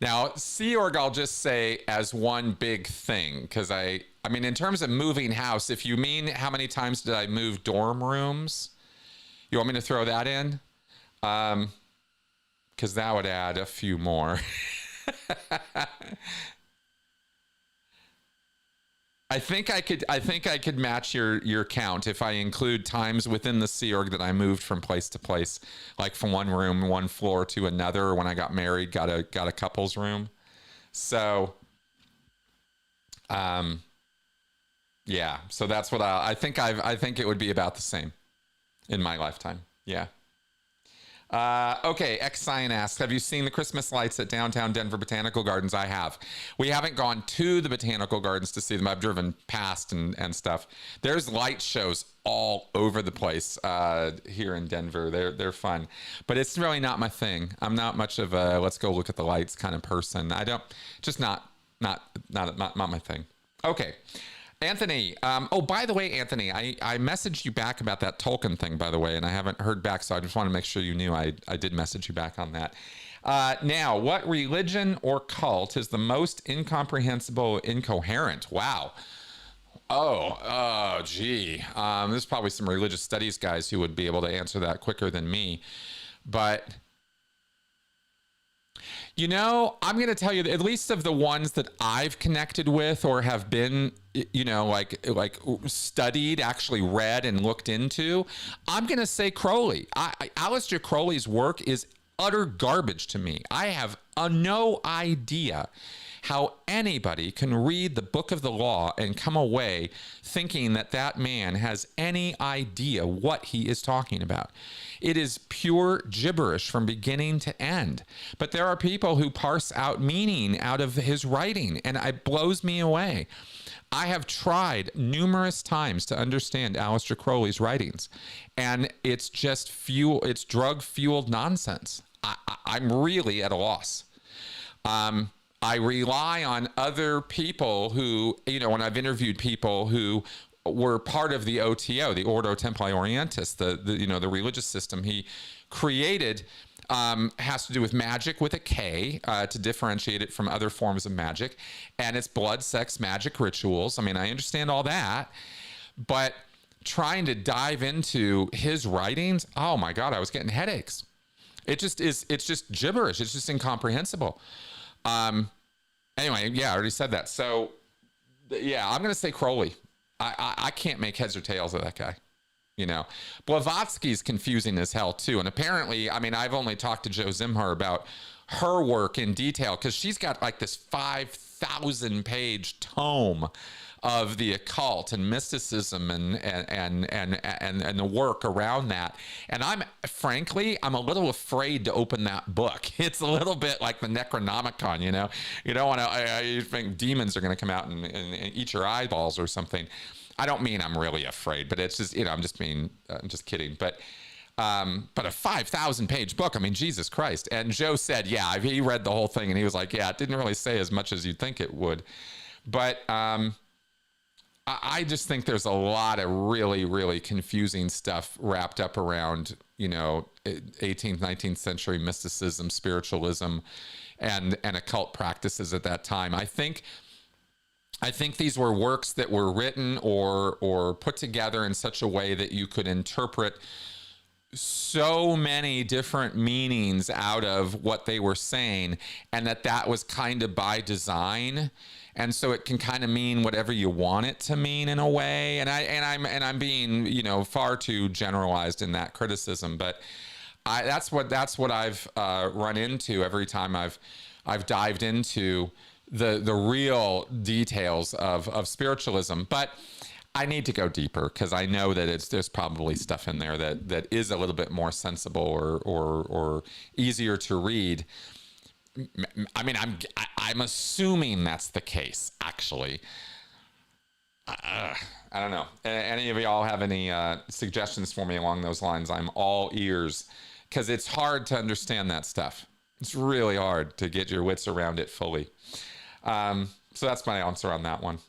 Speaker 1: Now, Sea Org, I'll just say as one big thing, because I mean, in terms of moving house, if you mean how many times did I move dorm rooms, you want me to throw that in? Because that would add a few more. I think I could match your count if I include times within the Sea Org that I moved from place to place, like from one room, one floor to another. Or when I got married, got a couple's room. So, um, yeah. So that's what I think it would be about the same in my lifetime. Yeah. Okay, X-Sign asks, have you seen the Christmas lights at downtown Denver Botanical Gardens? I have. We haven't gone to the Botanical Gardens to see them. I've driven past and stuff. There's light shows all over the place here in Denver. They're fun. But it's really not my thing. I'm not much of a let's go look at the lights kind of person. I don't, just not my thing. Okay. Anthony, oh, by the way, Anthony, I messaged you back about that Tolkien thing, by the way, and I haven't heard back, so I just want to make sure you knew I did message you back on that. Now, what religion or cult is the most incomprehensible, incoherent? Wow. Gee. There's probably some religious studies guys who would be able to answer that quicker than me. But you know, I'm going to tell you that at least of the ones that I've connected with or have been, you know, like studied, actually read and looked into, I'm going to say Crowley. Aleister Crowley's work is utter garbage to me. I have no idea how anybody can read the book of the law and come away thinking that that man has any idea what he is talking about. It is pure gibberish from beginning to end. But there are people who parse out meaning out of his writing, and it blows me away. I have tried numerous times to understand Aleister Crowley's writings, and it's just it's drug-fueled nonsense. I'm really at a loss. I rely on other people who, you know, when I've interviewed people who were part of the OTO, the Ordo Templi Orientis, the religious system he created, has to do with magic with a K, to differentiate it from other forms of magic, and it's blood, sex, magic rituals. I mean, I understand all that, but trying to dive into his writings, oh my God, I was getting headaches. It's just gibberish. It's just incomprehensible. Anyway, yeah, I already said that. So, yeah, I'm going to say Crowley. I can't make heads or tails of that guy. You know, Blavatsky's confusing as hell too. And apparently, I mean, I've only talked to Joe Zimher about her work in detail because she's got like this 5,000 page tome of the occult and mysticism and the work around that. And I'm a little afraid to open that book. It's a little bit like the Necronomicon, you know. You don't want to. You think demons are going to come out and eat your eyeballs or something. I don't mean I'm really afraid, but it's just, you know, I'm just kidding. But a 5,000 page book. I mean, Jesus Christ. And Joe said, yeah, he read the whole thing and he was like, yeah, it didn't really say as much as you'd think it would. But I just think there's a lot of really, really confusing stuff wrapped up around, you know, 18th, 19th century mysticism, spiritualism, and occult practices at that time. I think these were works that were written or put together in such a way that you could interpret so many different meanings out of what they were saying, and that was kind of by design. And so it can kind of mean whatever you want it to mean in a way. And I'm being, you know, far too generalized in that criticism. But that's what I've run into every time I've dived into the real details of spiritualism. But I need to go deeper because I know that there's probably stuff in there that is a little bit more sensible or easier to read. I mean, I'm assuming that's the case, actually. I don't know. Any of y'all have any suggestions for me along those lines? I'm all ears because it's hard to understand that stuff. It's really hard to get your wits around it fully. So that's my answer on that one.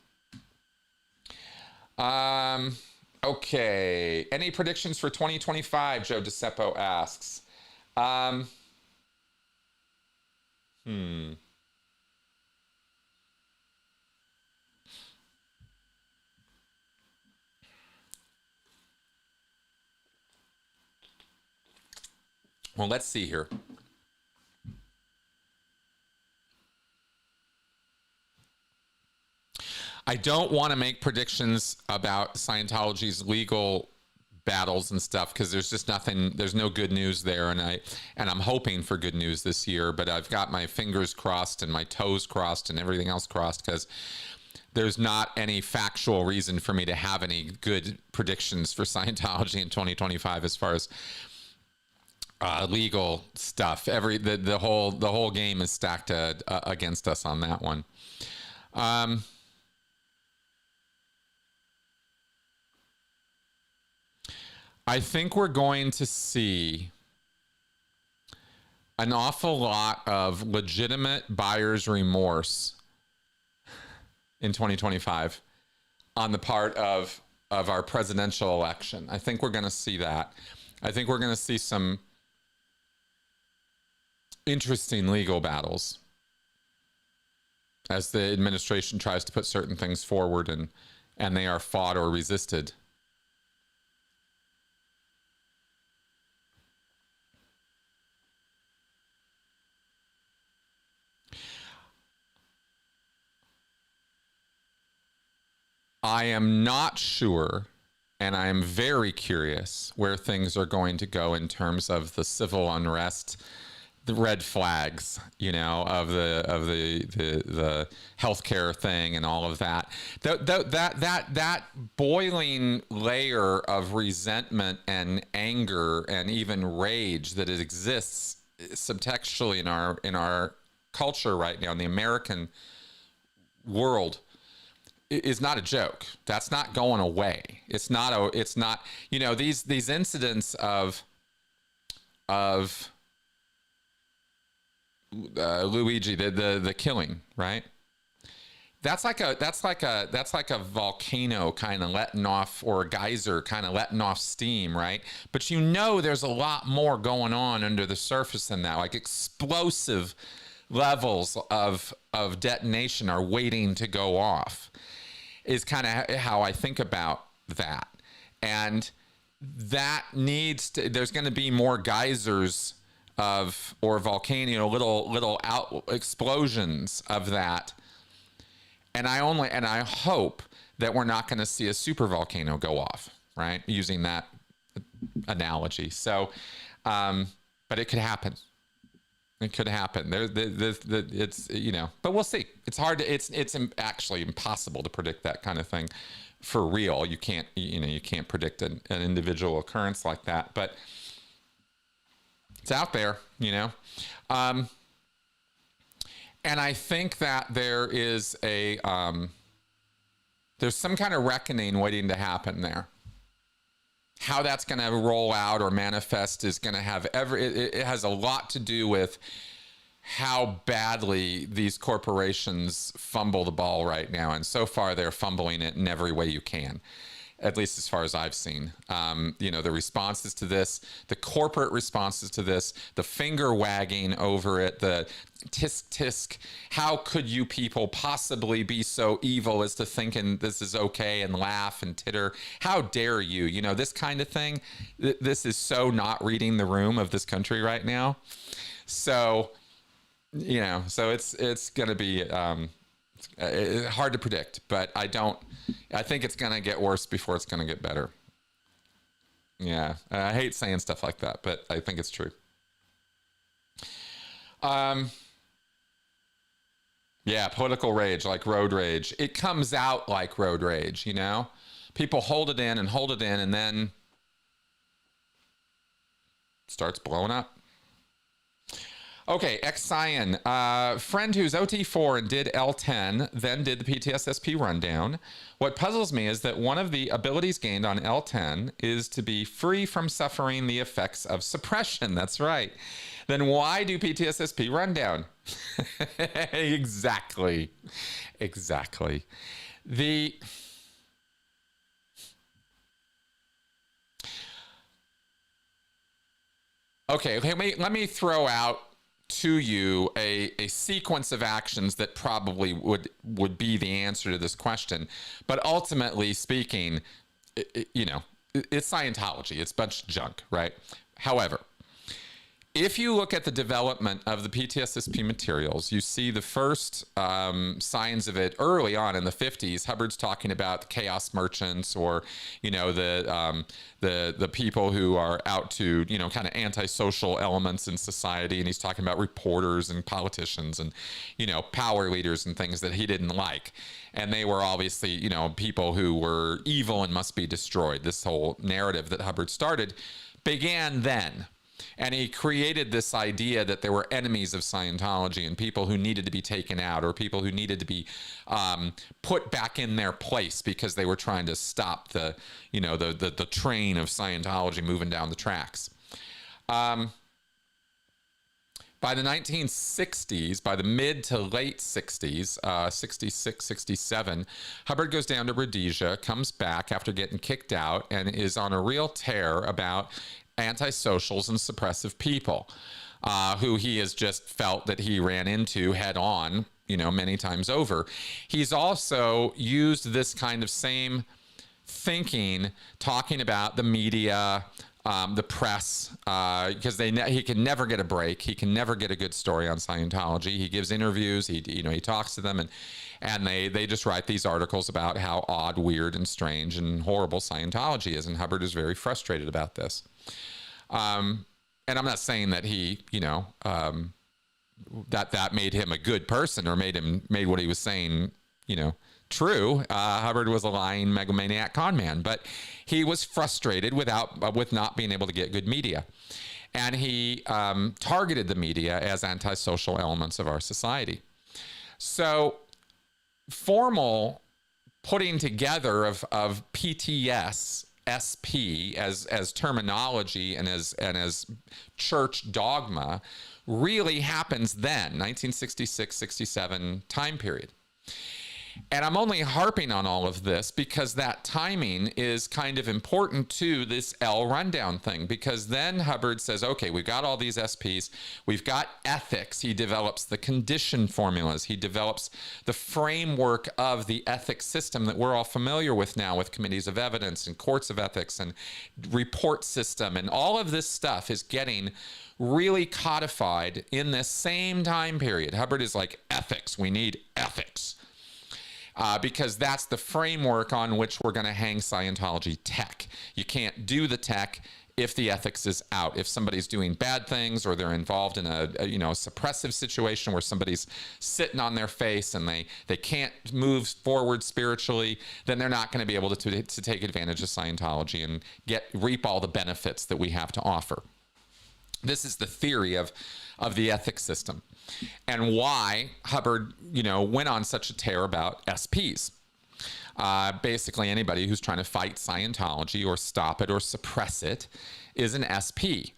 Speaker 1: Okay. Any predictions for 2025? Joe DeCeppo asks. Well, let's see here. I don't want to make predictions about Scientology's legal battles and stuff, because there's just nothing, there's no good news there, and I'm hoping for good news this year, but I've got my fingers crossed and my toes crossed and everything else crossed, because there's not any factual reason for me to have any good predictions for Scientology in 2025 as far as legal stuff. The whole game is stacked against us on that one. I think we're going to see an awful lot of legitimate buyer's remorse in 2025 on the part of our presidential election. I think we're going to see that. I think we're going to see some interesting legal battles as the administration tries to put certain things forward, and they are fought or resisted. I am not sure, and I am very curious where things are going to go in terms of the civil unrest, the red flags, you know, of the healthcare thing and all of that. That boiling layer of resentment and anger and even rage that exists subtextually in our culture right now, in the American world, is not a joke. That's not going away. It's not, you know, these incidents of Luigi, the killing, right? That's like a volcano kind of letting off, or a geyser kind of letting off steam, right? But you know, there's a lot more going on under the surface than that. Like explosive levels of detonation are waiting to go off, is kind of how I think about that. And that needs to, there's going to be more geysers or volcano, little out explosions of that. And I hope that we're not going to see a super volcano go off, right? Using that analogy. So, but it could happen. It could happen. It's, you know, but we'll see. It's hard to, it's actually impossible to predict that kind of thing for real. You can't predict an individual occurrence like that, but it's out there, you know. And I think that there is there's some kind of reckoning waiting to happen there. How that's going to roll out or manifest is going to have it has a lot to do with how badly these corporations fumble the ball right now. And so far they're fumbling it in every way you can, at least as far as I've seen. You know, the responses to this, the corporate responses to this, the finger wagging over it, the tisk tisk, how could you people possibly be so evil as to thinking this is okay, and laugh and titter? How dare you? You know, this kind of thing. This is so not reading the room of this country right now. So, you know, so it's going to be hard to predict, but I think it's going to get worse before it's going to get better. Yeah. I hate saying stuff like that, but I think it's true. Yeah, political rage, like road rage. It comes out like road rage, you know? People hold it in, and then starts blowing up. Okay, Xen, friend who's OT4 and did L10, then did the PTSSP rundown. What puzzles me is that one of the abilities gained on L10 is to be free from suffering the effects of suppression. That's right. Then why do PTSSP rundown? Exactly. Okay, let me throw out to you a sequence of actions that probably would be the answer to this question. But ultimately speaking, you know, it's Scientology. It's a bunch of junk, right? However, if you look at the development of the PTSness materials, you see the first signs of it early on in the 50s. Hubbard's talking about the chaos merchants, or, you know, the people who are out to, you know, kind of antisocial elements in society. And he's talking about reporters and politicians and, you know, power leaders and things that he didn't like. And they were obviously, you know, people who were evil and must be destroyed. This whole narrative that Hubbard started began then. And he created this idea that there were enemies of Scientology and people who needed to be taken out, or people who needed to be put back in their place because they were trying to stop the, you know, the train of Scientology moving down the tracks. By the 1960s, by the mid to late 60s, 66, 67, Hubbard goes down to Rhodesia, comes back after getting kicked out, and is on a real tear about antisocials and suppressive people, who he has just felt that he ran into head on, you know, many times over. He's also used this kind of same thinking, talking about the media, the press, because he can never get a break. He can never get a good story on Scientology. He gives interviews. He talks to them, and they just write these articles about how odd, weird, and strange and horrible Scientology is. And Hubbard is very frustrated about this. And I'm not saying that he, you know, that made him a good person, or made what he was saying, you know, true. Hubbard was a lying megalomaniac con man, but he was frustrated with not being able to get good media. And he targeted the media as antisocial elements of our society. So formal putting together of PTSness as terminology and as church dogma really happens then, 1966-67 time period. And I'm only harping on all of this because that timing is kind of important to this L rundown thing, because then Hubbard says, okay, we've got all these SPs, we've got ethics. He develops the condition formulas. He develops the framework of the ethics system that we're all familiar with now, with committees of evidence and courts of ethics and report system. And all of this stuff is getting really codified in this same time period. Hubbard is like, ethics, we need ethics. Because that's the framework on which we're going to hang Scientology tech. You can't do the tech if the ethics is out. If somebody's doing bad things, or they're involved in a suppressive situation where somebody's sitting on their face and they can't move forward spiritually, then they're not going to be able to take advantage of Scientology and reap all the benefits that we have to offer. This is the theory of the ethics system, and why Hubbard, went on such a tear about SPs. Basically, anybody who's trying to fight Scientology or stop it or suppress it is an SP.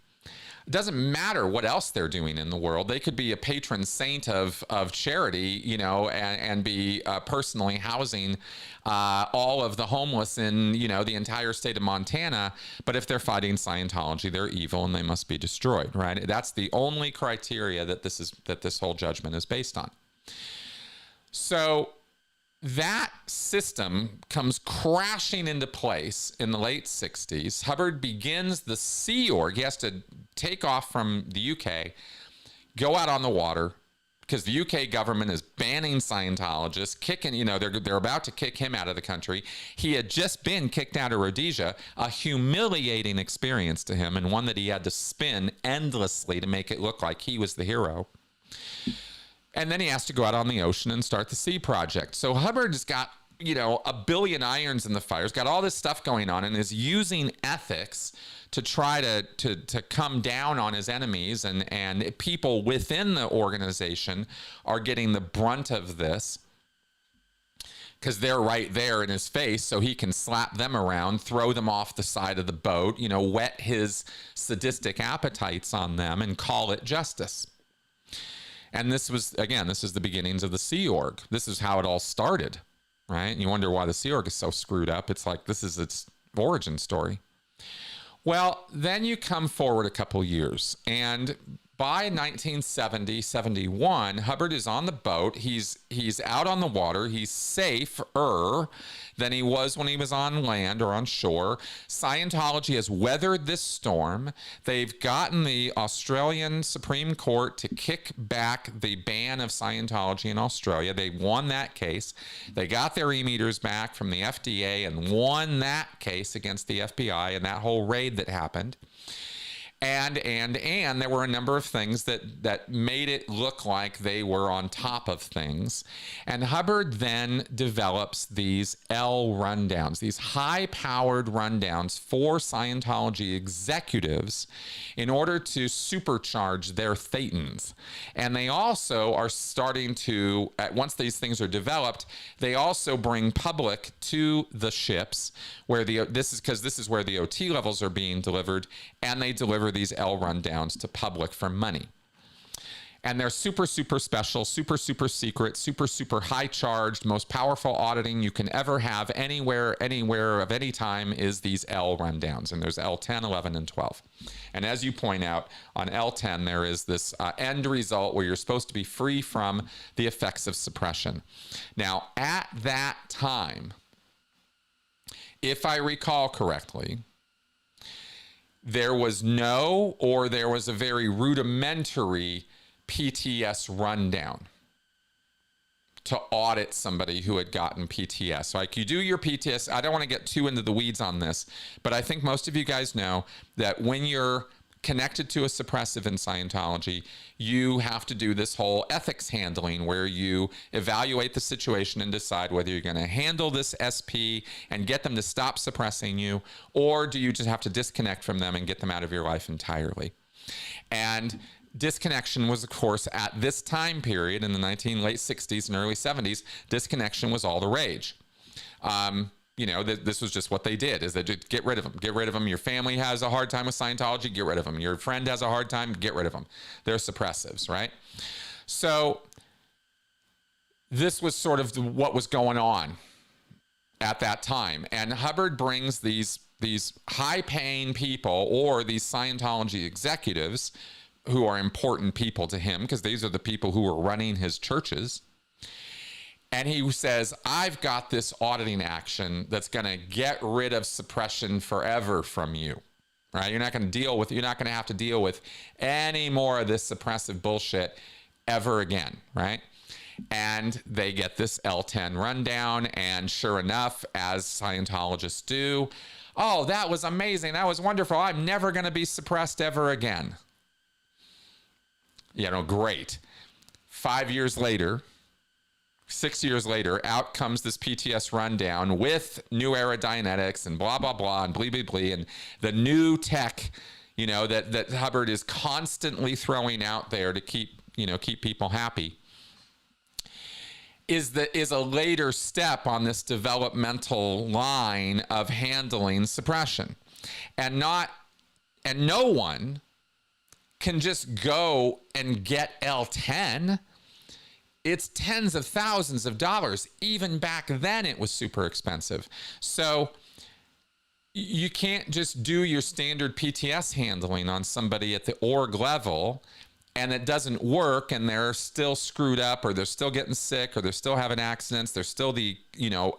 Speaker 1: It doesn't matter what else they're doing in the world. They could be a patron saint of charity, and be personally housing all of the homeless in, the entire state of Montana. But if they're fighting Scientology, they're evil and they must be destroyed, right? That's the only criteria that this whole judgment is based on. So that system comes crashing into place in the late 60s. Hubbard begins the Sea Org. He has to take off from the UK, go out on the water, because the UK government is banning Scientologists, they're about to kick him out of the country. He had just been kicked out of Rhodesia, a humiliating experience to him, and one that he had to spin endlessly to make it look like he was the hero. And then he has to go out on the ocean and start the Sea Project. So Hubbard's got, a billion irons in the fire. He's got all this stuff going on and is using ethics to try to come down on his enemies. And people within the organization are getting the brunt of this because they're right there in his face, so he can slap them around, throw them off the side of the boat, whet his sadistic appetites on them and call it justice. And this is the beginnings of the Sea Org. This is how it all started, right? And you wonder why the Sea Org is so screwed up. It's like, this is its origin story. Well, then you come forward a couple years, and by 1970, 71, Hubbard is on the boat. He's out on the water. He's safer than he was when he was on land or on shore. Scientology has weathered this storm. They've gotten the Australian Supreme Court to kick back the ban of Scientology in Australia. They won that case. They got their e-meters back from the FDA and won that case against the FBI and that whole raid that happened. And there were a number of things that made it look like they were on top of things. And Hubbard then develops these L rundowns, these high-powered rundowns for Scientology executives in order to supercharge their thetans. And they also are starting to, once these things are developed, they also bring public to the ships where this is where the OT levels are being delivered, and they deliver these L rundowns to public for money. And they're super, super special, super, super secret, super, super high charged, most powerful auditing you can ever have anywhere of any time is these L rundowns. And there's L10, 11, and 12. And as you point out, on L10, there is this end result where you're supposed to be free from the effects of suppression. Now, at that time, if I recall correctly, there was a very rudimentary PTS rundown to audit somebody who had gotten PTS. So like you do your PTS, I don't want to get too into the weeds on this, but I think most of you guys know that when you're connected to a suppressive in Scientology, you have to do this whole ethics handling where you evaluate the situation and decide whether you're going to handle this SP and get them to stop suppressing you, or do you just have to disconnect from them and get them out of your life entirely. And disconnection was, of course, at this time period in the late 60s and early 70s, disconnection was all the rage. This was just what they did, is they just get rid of them. Your family has a hard time with Scientology, get rid of them. Your friend has a hard time, get rid of them. They're suppressives, right? So this was sort of what was going on at that time. And Hubbard brings these high-paying people, or these Scientology executives who are important people to him, because these are the people who are running his churches. And he says, I've got this auditing action that's going to get rid of suppression forever from you, right? You're not going to have to deal with any more of this suppressive bullshit ever again, right? And they get this L10 rundown, and sure enough, as Scientologists do, oh, that was amazing. That was wonderful. I'm never going to be suppressed ever again. Great. 5 years later, 6 years later, out comes this PTS rundown with new era Dianetics and blah, blah, blah, and blee, blee, blee, and the new tech, that Hubbard is constantly throwing out there to keep people happy, is a later step on this developmental line of handling suppression. And no one can just go and get L10. It's tens of thousands of dollars. Even back then, it was super expensive. So you can't just do your standard PTS handling on somebody at the org level and it doesn't work and they're still screwed up, or they're still getting sick, or they're still having accidents. There's still the,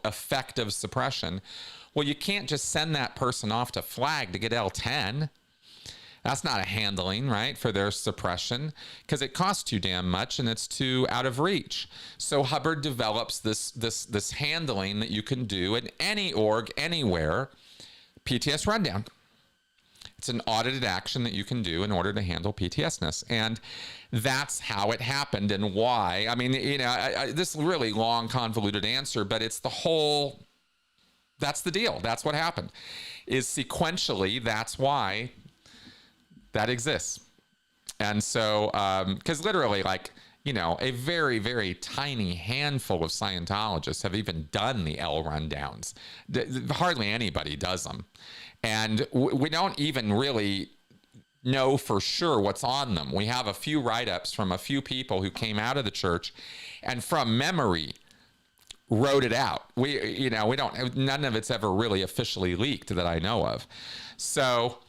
Speaker 1: effect of suppression. Well, you can't just send that person off to flag to get L10. That's not a handling, right, for their suppression, because it costs too damn much and it's too out of reach. So Hubbard develops this handling that you can do in any org, anywhere, PTS rundown. It's an audited action that you can do in order to handle PTSness. And that's how it happened and why. I mean, this is a really long, convoluted answer, but it's that's the deal. That's what happened. Is sequentially, that's why that exists. And so, because literally, a very, very tiny handful of Scientologists have even done the L rundowns. Hardly anybody does them. And we don't even really know for sure what's on them. We have a few write-ups from a few people who came out of the church and from memory wrote it out. None of it's ever really officially leaked that I know of. So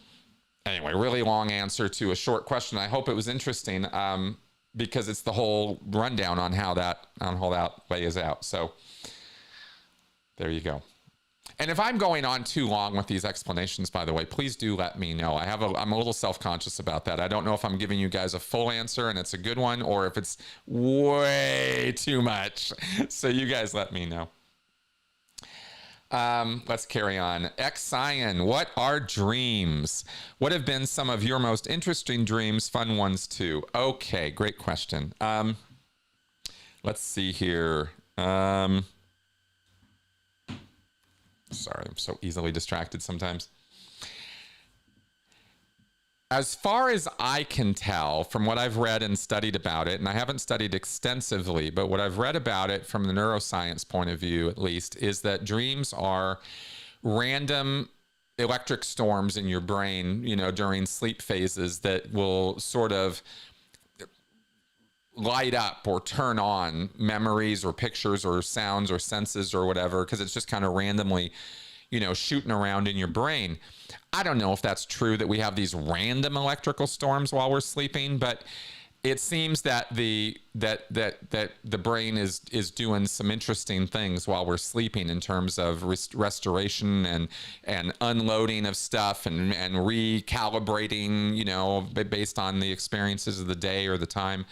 Speaker 1: Anyway, really long answer to a short question. I hope it was interesting, because it's the whole rundown on how that lays out. So there you go. And if I'm going on too long with these explanations, by the way, please do let me know. I'm a little self-conscious about that. I don't know if I'm giving you guys a full answer and it's a good one, or if it's way too much. So you guys let me know. Let's carry on. X-Cyan, what are dreams? What have been some of your most interesting dreams? Fun ones too. Okay, great question. Let's see here. Sorry, I'm so easily distracted sometimes. As far as I can tell from what I've read and studied about it, and I haven't studied extensively, but what I've read about it from the neuroscience point of view, at least, is that dreams are random electric storms in your brain, during sleep phases that will sort of light up or turn on memories or pictures or sounds or senses or whatever, because it's just kind of randomly, shooting around in your brain. I don't know if that's true that we have these random electrical storms while we're sleeping, but it seems that the brain is doing some interesting things while we're sleeping in terms of restoration and unloading of stuff and recalibrating, based on the experiences of the day or the time.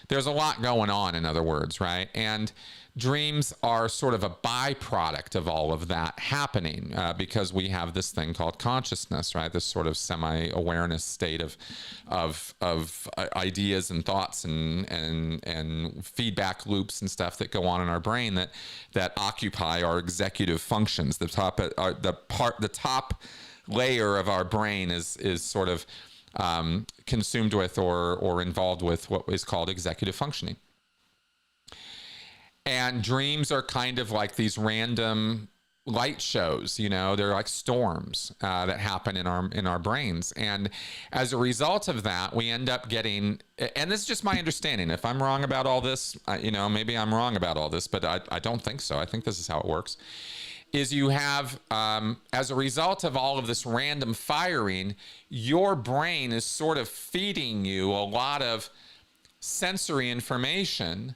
Speaker 1: There's a lot going on, in other words, right? And dreams are sort of a byproduct of all of that happening, because we have this thing called consciousness, right? This sort of semi-awareness state of ideas and thoughts and feedback loops and stuff that go on in our brain that occupy our executive functions. The top layer of our brain is sort of consumed with or involved with what is called executive functioning. And dreams are kind of like these random light shows, they're like storms that happen in our brains. And as a result of that, we end up getting, and this is just my understanding. If I'm wrong about all this, maybe I'm wrong about all this, but I don't think so. I think this is how it works. Is you have, as a result of all of this random firing, your brain is sort of feeding you a lot of sensory information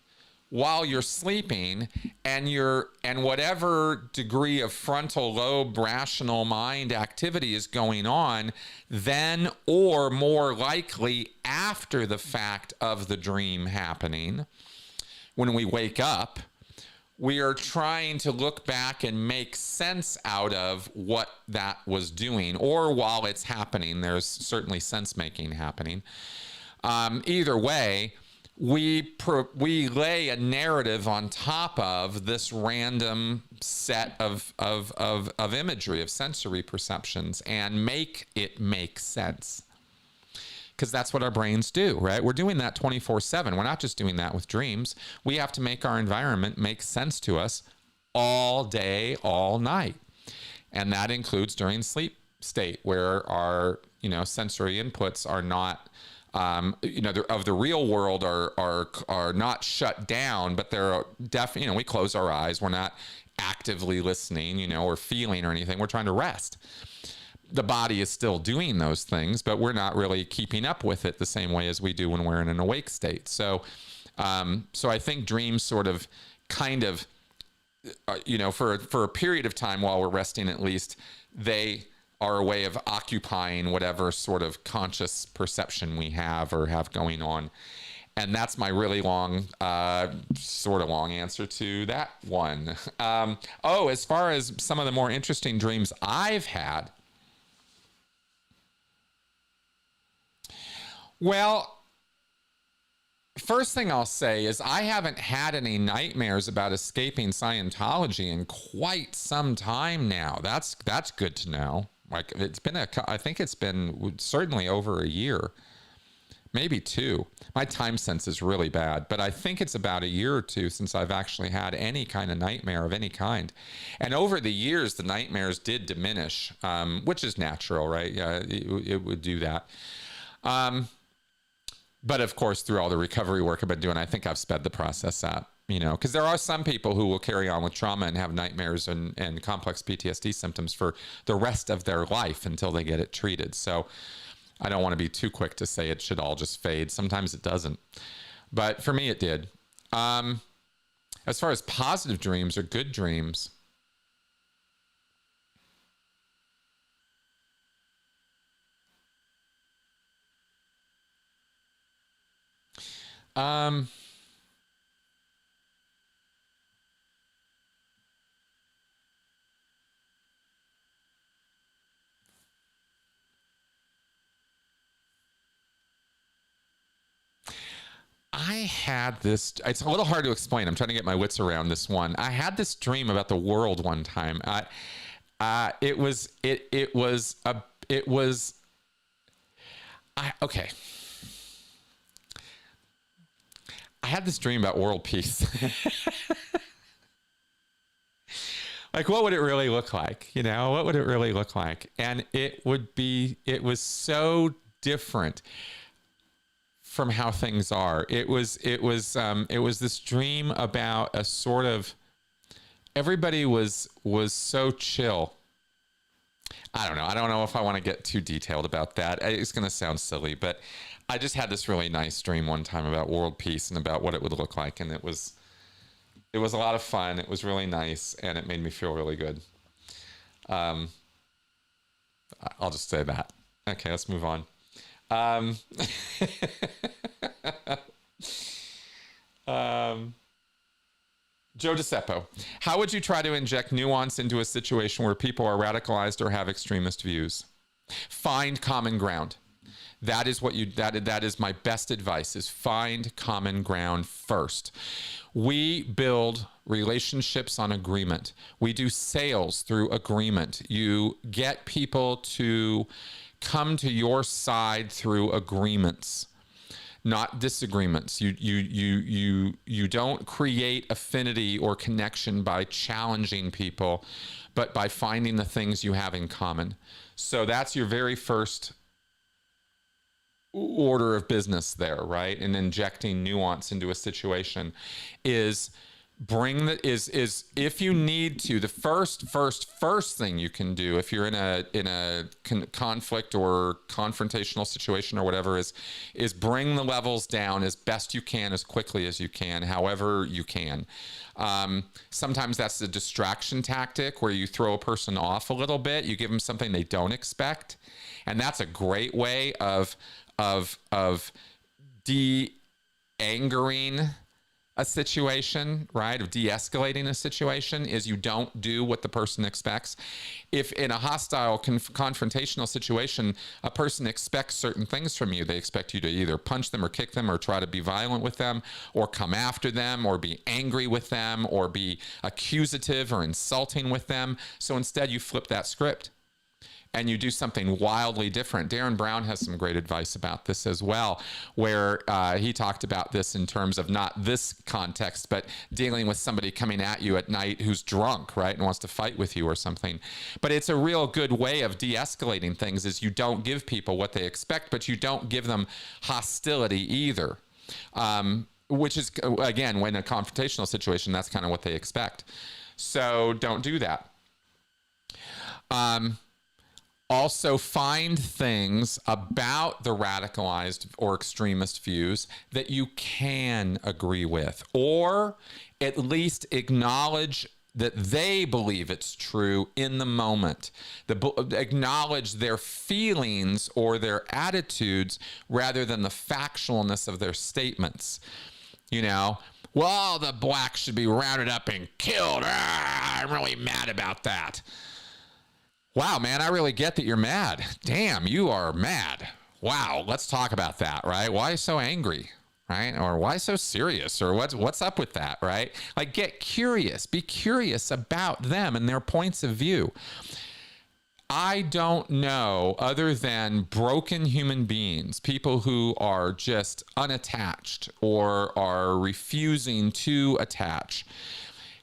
Speaker 1: while you're sleeping, and whatever degree of frontal lobe rational mind activity is going on, then or more likely after the fact of the dream happening, when we wake up, we are trying to look back and make sense out of what that was doing, or while it's happening, there's certainly sense making happening. Either way, we lay a narrative on top of this random set of imagery, of sensory perceptions, and make it make sense. Because that's what our brains do, right? We're doing that 24/7. We're not just doing that with dreams. We have to make our environment make sense to us all day, all night. And that includes during sleep state, where our, sensory inputs are not, of the real world are not shut down, but they're definitely, we close our eyes. We're not actively listening, or feeling or anything. We're trying to rest. The body is still doing those things, but we're not really keeping up with it the same way as we do when we're in an awake state. So I think dreams sort of kind of, for a period of time while we're resting, at least, they are a way of occupying whatever sort of conscious perception we have or have going on. And that's my really long, sort of long answer to that one. As far as some of the more interesting dreams I've had, well, first thing I'll say is I haven't had any nightmares about escaping Scientology in quite some time now. That's good to know. Like, I think it's been certainly over a year, maybe two. My time sense is really bad, but I think it's about a year or two since I've actually had any kind of nightmare of any kind. And over the years, the nightmares did diminish, which is natural, right? Yeah, it would do that. But of course, through all the recovery work I've been doing, I think I've sped the process up. because there are some people who will carry on with trauma and have nightmares and complex PTSD symptoms for the rest of their life until they get it treated. So I don't want to be too quick to say it should all just fade. Sometimes it doesn't. But for me, it did. As far as positive dreams or good dreams, I had this, it's a little hard to explain. I'm trying to get my wits around this one. I had this dream about the world one time. Okay. I had this dream about world peace. Like, what would it really look like? What would it really look like? And it was so different from how things are. It was this dream about a sort of, everybody was so chill. I don't know. I don't know if I want to get too detailed about that. It's going to sound silly, but I just had this really nice dream one time about world peace and about what it would look like. And it was a lot of fun. It was really nice, and it made me feel really good. I'll just say that. Okay, let's move on. Joe DeCeppo, how would you try to inject nuance into a situation where people are radicalized or have extremist views? Find common ground. That is that is my best advice, is find common ground first. We build relationships on agreement. We do sales through agreement. You get people to come to your side through agreements, not disagreements. You don't create affinity or connection by challenging people, but by finding the things you have in common. So that's your very first order of business there, right? And injecting nuance into a situation is if you need to, the first thing you can do if you're in a conflict or confrontational situation or whatever is bring the levels down as best you can, as quickly as you can, however you can. Sometimes that's a distraction tactic where you throw a person off a little bit, you give them something they don't expect, and that's a great way of de-angering a situation, right? Of de-escalating a situation, is you don't do what the person expects. If in a hostile confrontational situation, a person expects certain things from you, they expect you to either punch them or kick them or try to be violent with them or come after them or be angry with them or be accusative or insulting with them. So instead you flip that script and you do something wildly different. Darren Brown has some great advice about this as well, where he talked about this in terms of not this context, but dealing with somebody coming at you at night who's drunk, right, and wants to fight with you or something. But it's a real good way of de-escalating things, is you don't give people what they expect, but you don't give them hostility either. Which is, again, when in a confrontational situation, that's kind of what they expect. So don't do that. Also, find things about the radicalized or extremist views that you can agree with, or at least acknowledge that they believe it's true in the moment. Acknowledge their feelings or their attitudes rather than the factualness of their statements. Well, the blacks should be rounded up and killed. I'm really mad about that. Wow, man, I really get that you're mad. Damn, you are mad. Wow, let's talk about that, right? Why so angry, right? Or why so serious? Or what's up with that, right? Like, get curious. Be curious about them and their points of view. I don't know, other than broken human beings, people who are just unattached or are refusing to attach,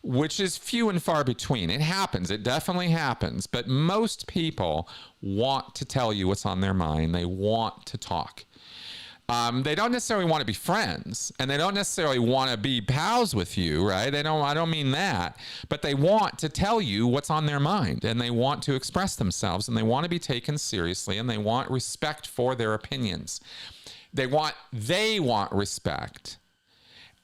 Speaker 1: which is few and far between. It happens. It definitely happens. But most people want to tell you what's on their mind. They want to talk. They don't necessarily want to be friends, and they don't necessarily want to be pals with you, right? I don't mean that, but they want to tell you what's on their mind, and they want to express themselves, and they want to be taken seriously, and they want respect for their opinions. They want respect.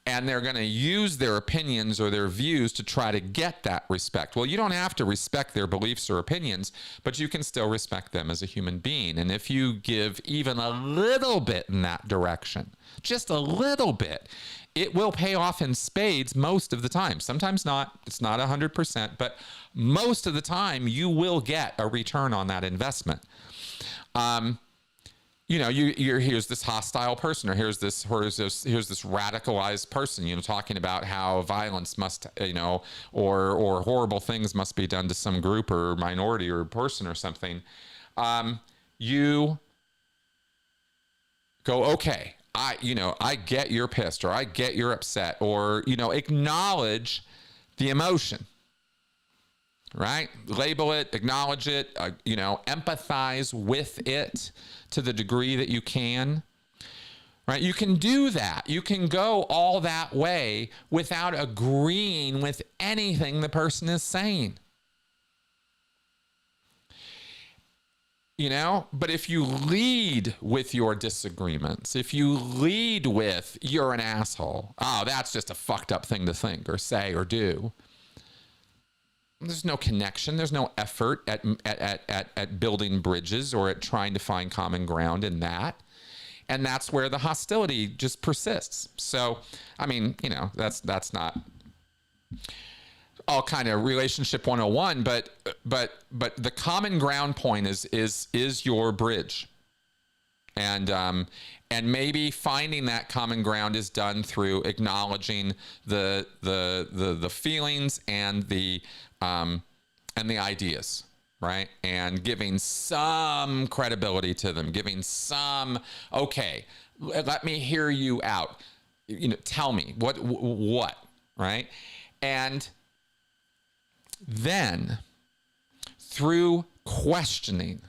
Speaker 1: And they're going to use their opinions or their views to try to get that respect. Well, you don't have to respect their beliefs or opinions, but you can still respect them as a human being. And if you give even a little bit in that direction, just a little bit, it will pay off in spades most of the time. Sometimes not. It's not 100%, but most of the time you will get a return on that investment. You know, here's this hostile person, or here's this radicalized person, you know, talking about how violence must, you know, or horrible things must be done to some group or minority or person or something. You go, okay, I get you're pissed, or I get you're upset, or, you know, acknowledge the emotion. Right? Label it, acknowledge it, you know, empathize with it to the degree that you can. Right? You can do that. You can go all that way without agreeing with anything the person is saying. You know, but if you lead with your disagreements, if you lead with you're an asshole, oh, that's just a fucked up thing to think or say or do. There's no connection. There's no effort at building bridges or at trying to find common ground in that. And that's where the hostility just persists. So, I mean, you know, that's not all kind of relationship 101, but the common ground point is your bridge. And maybe finding that common ground is done through acknowledging the feelings and the ideas, right? And giving some credibility to them, giving some, okay, let me hear you out. You know, tell me what, right? And then through questioning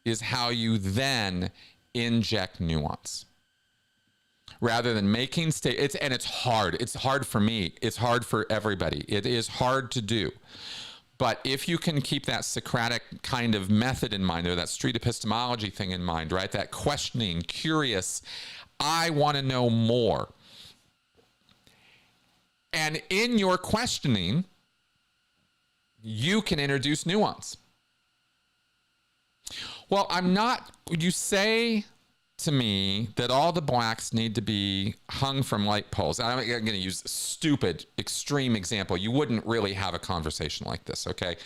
Speaker 1: is how you then inject nuance. Rather than making statements, and it's hard. It's hard for me. It's hard for everybody. It is hard to do. But if you can keep that Socratic kind of method in mind, or that street epistemology thing in mind, right? That questioning, curious, I want to know more. And in your questioning, you can introduce nuance. Well, you say to me that all the blacks need to be hung from light poles. I'm going to use a stupid, extreme example. You wouldn't really have a conversation like this, okay?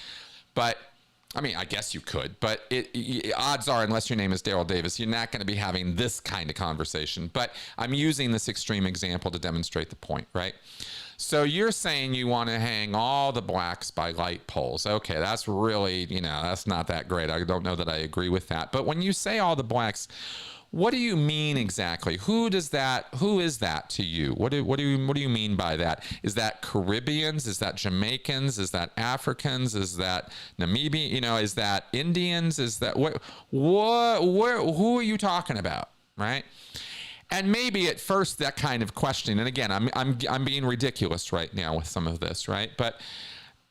Speaker 1: But, I mean, I guess you could, but odds are, unless your name is Daryl Davis, you're not going to be having this kind of conversation. But I'm using this extreme example to demonstrate the point, right? So you're saying you want to hang all the blacks by light poles. Okay, that's really, you know, that's not that great. I don't know that I agree with that. But when you say all the blacks, what do you mean exactly? Who is that to you? What do you mean by that? Is that Caribbeans? Is that Jamaicans? Is that Africans? Is that Namibian? You know, is that Indians? Is that who are you talking about? Right? And maybe at first that kind of questioning, and again, I'm being ridiculous right now with some of this, right? But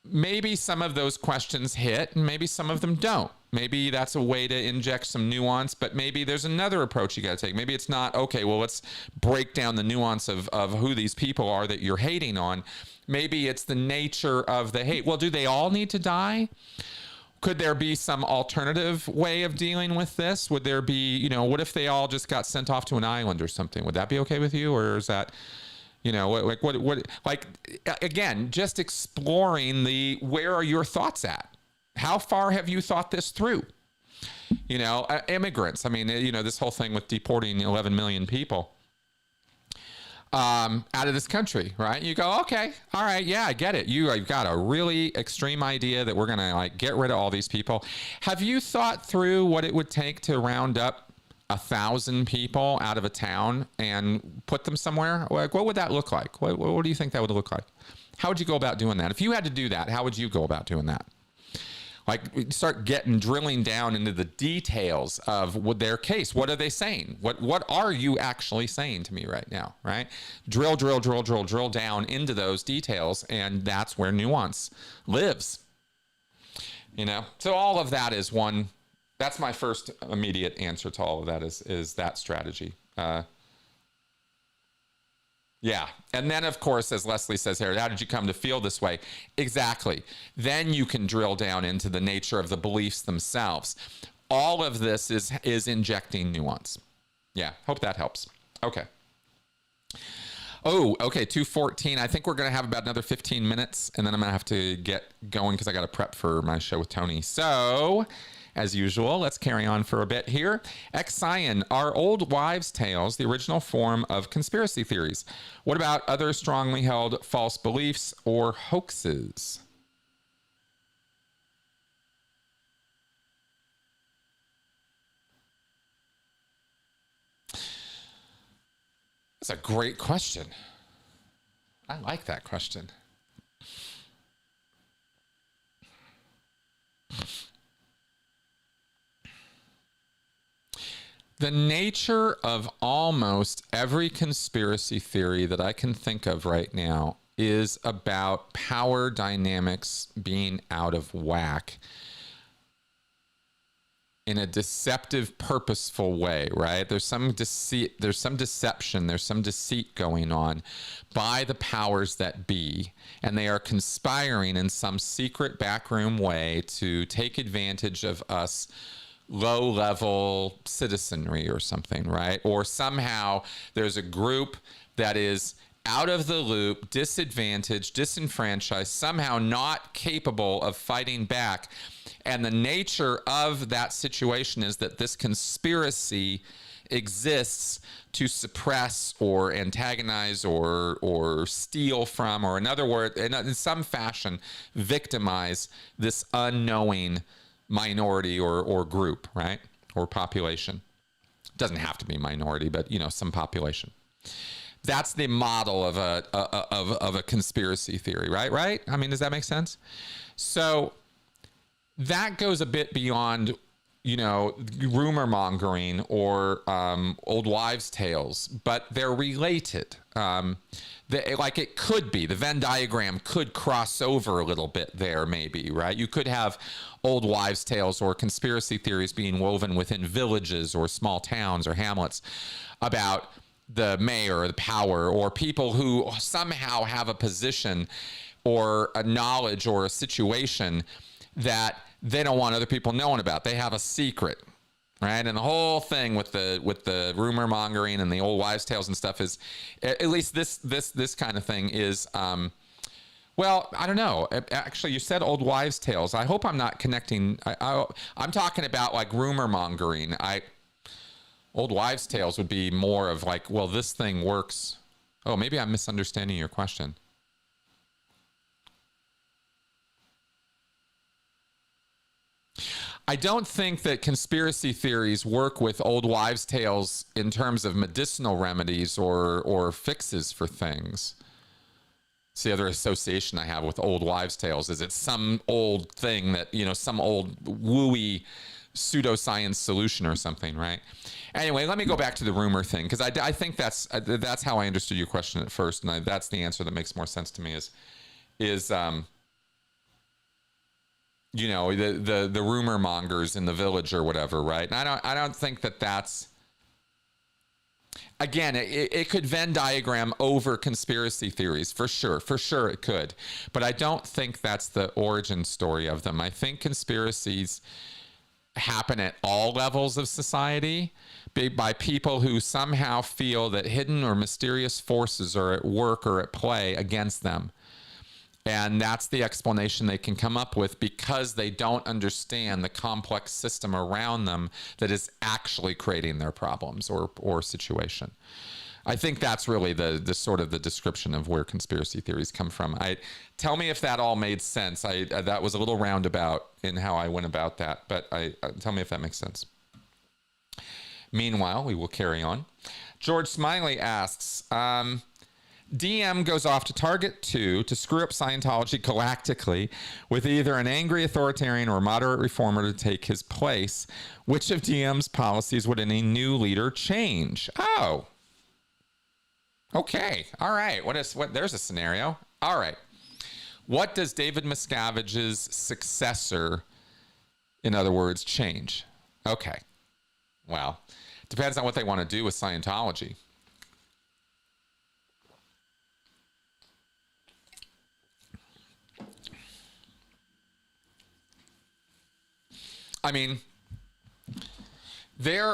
Speaker 1: maybe some of those questions hit, and maybe some of them don't. Maybe that's a way to inject some nuance, but maybe there's another approach you got to take. Maybe it's not, okay, well, let's break down the nuance of who these people are that you're hating on. Maybe it's the nature of the hate. Well, do they all need to die? Could there be some alternative way of dealing with this? Would there be, you know, what if they all just got sent off to an island or something? Would that be okay with you? Or is that, you know, like, again, just exploring where are your thoughts at? How far have you thought this through? You know, immigrants. I mean, you know, this whole thing with deporting 11 million people out of this country, right? You go, okay, all right, yeah, I get it. You've got a really extreme idea that we're going to like get rid of all these people. Have you thought through what it would take to round up 1,000 people out of a town and put them somewhere? Like, what would that look like? What do you think that would look like? How would you go about doing that? If you had to do that, how would you go about doing that? Like, start drilling down into the details of their case. What are they saying? What are you actually saying to me right now, right? Drill down into those details, and that's where nuance lives. So all of that is one. That's my first immediate answer to all of that is that strategy. Yeah. And then, of course, as Leslie says here, how did you come to feel this way? Exactly. Then you can drill down into the nature of the beliefs themselves. All of this is injecting nuance. Yeah. Hope that helps. Okay. Oh, okay. 2:14. I think we're going to have about another 15 minutes, and then I'm going to have to get going because I got to prep for my show with Tony. So, as usual, let's carry on for a bit here. Xenu, are old wives' tales the original form of conspiracy theories? What about other strongly held false beliefs or hoaxes? That's a great question. I like that question. The nature of almost every conspiracy theory that I can think of right now is about power dynamics being out of whack in a deceptive, purposeful way, right? There's some deceit, there's some deception, there's some deceit going on by the powers that be, and they are conspiring in some secret backroom way to take advantage of us low-level citizenry or something, right? Or somehow there's a group that is out of the loop, disadvantaged, disenfranchised, somehow not capable of fighting back. And the nature of that situation is that this conspiracy exists to suppress or antagonize or steal from, or in other words, in some fashion, victimize this unknowing minority or group, right? Or population. It doesn't have to be minority, but some population. That's the model of a conspiracy theory, right? I mean, does that make sense? So that goes a bit beyond, rumor mongering or old wives' tales, but they're related. Like it could be, the Venn diagram could cross over a little bit there, maybe, right? You could have old wives' tales or conspiracy theories being woven within villages or small towns or hamlets about the mayor or the power or people who somehow have a position or a knowledge or a situation that they don't want other people knowing about. They have a secret, right? And the whole thing with the rumor mongering and the old wives' tales and stuff is, at least this kind of thing is, well, I don't know. Actually, you said old wives' tales. I hope I'm not connecting. I'm talking about like rumor mongering. Old wives' tales would be more of like, well, this thing works. Oh, maybe I'm misunderstanding your question. I don't think that conspiracy theories work with old wives' tales in terms of medicinal remedies or fixes for things. It's the other association I have with old wives' tales is it's some old thing that, some old wooey pseudoscience solution or something, right? Anyway, let me go back to the rumor thing, because I think that's how I understood your question at first, and that's the answer that makes more sense to me is the rumor mongers in the village or whatever, right? And I don't think that's, again, it could Venn diagram over conspiracy theories, for sure it could, but I don't think that's the origin story of them. I think conspiracies happen at all levels of society by people who somehow feel that hidden or mysterious forces are at work or at play against them. And that's the explanation they can come up with because they don't understand the complex system around them that is actually creating their problems or situation. I think that's really the sort of the description of where conspiracy theories come from. Tell me if that all made sense. That was a little roundabout in how I went about that, but tell me if that makes sense. Meanwhile, we will carry on. George Smiley asks, DM goes off to target 2 to screw up Scientology galactically with either an angry authoritarian or moderate reformer to take his place. Which of DM's policies would any new leader change? Oh. Okay. All right. There's a scenario. All right. What does David Miscavige's successor, in other words, change? Okay. Well, depends on what they want to do with Scientology. I mean, we've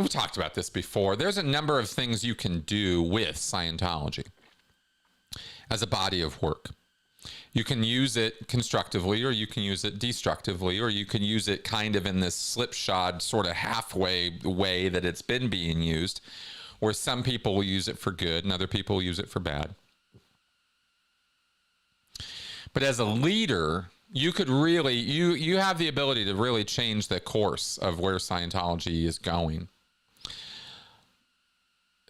Speaker 1: talked about this before. There's a number of things you can do with Scientology as a body of work. You can use it constructively, or you can use it destructively, or you can use it kind of in this slipshod sort of halfway way that it's been being used, where some people will use it for good and other people will use it for bad. But as a leader, you could really, you have the ability to really change the course of where Scientology is going.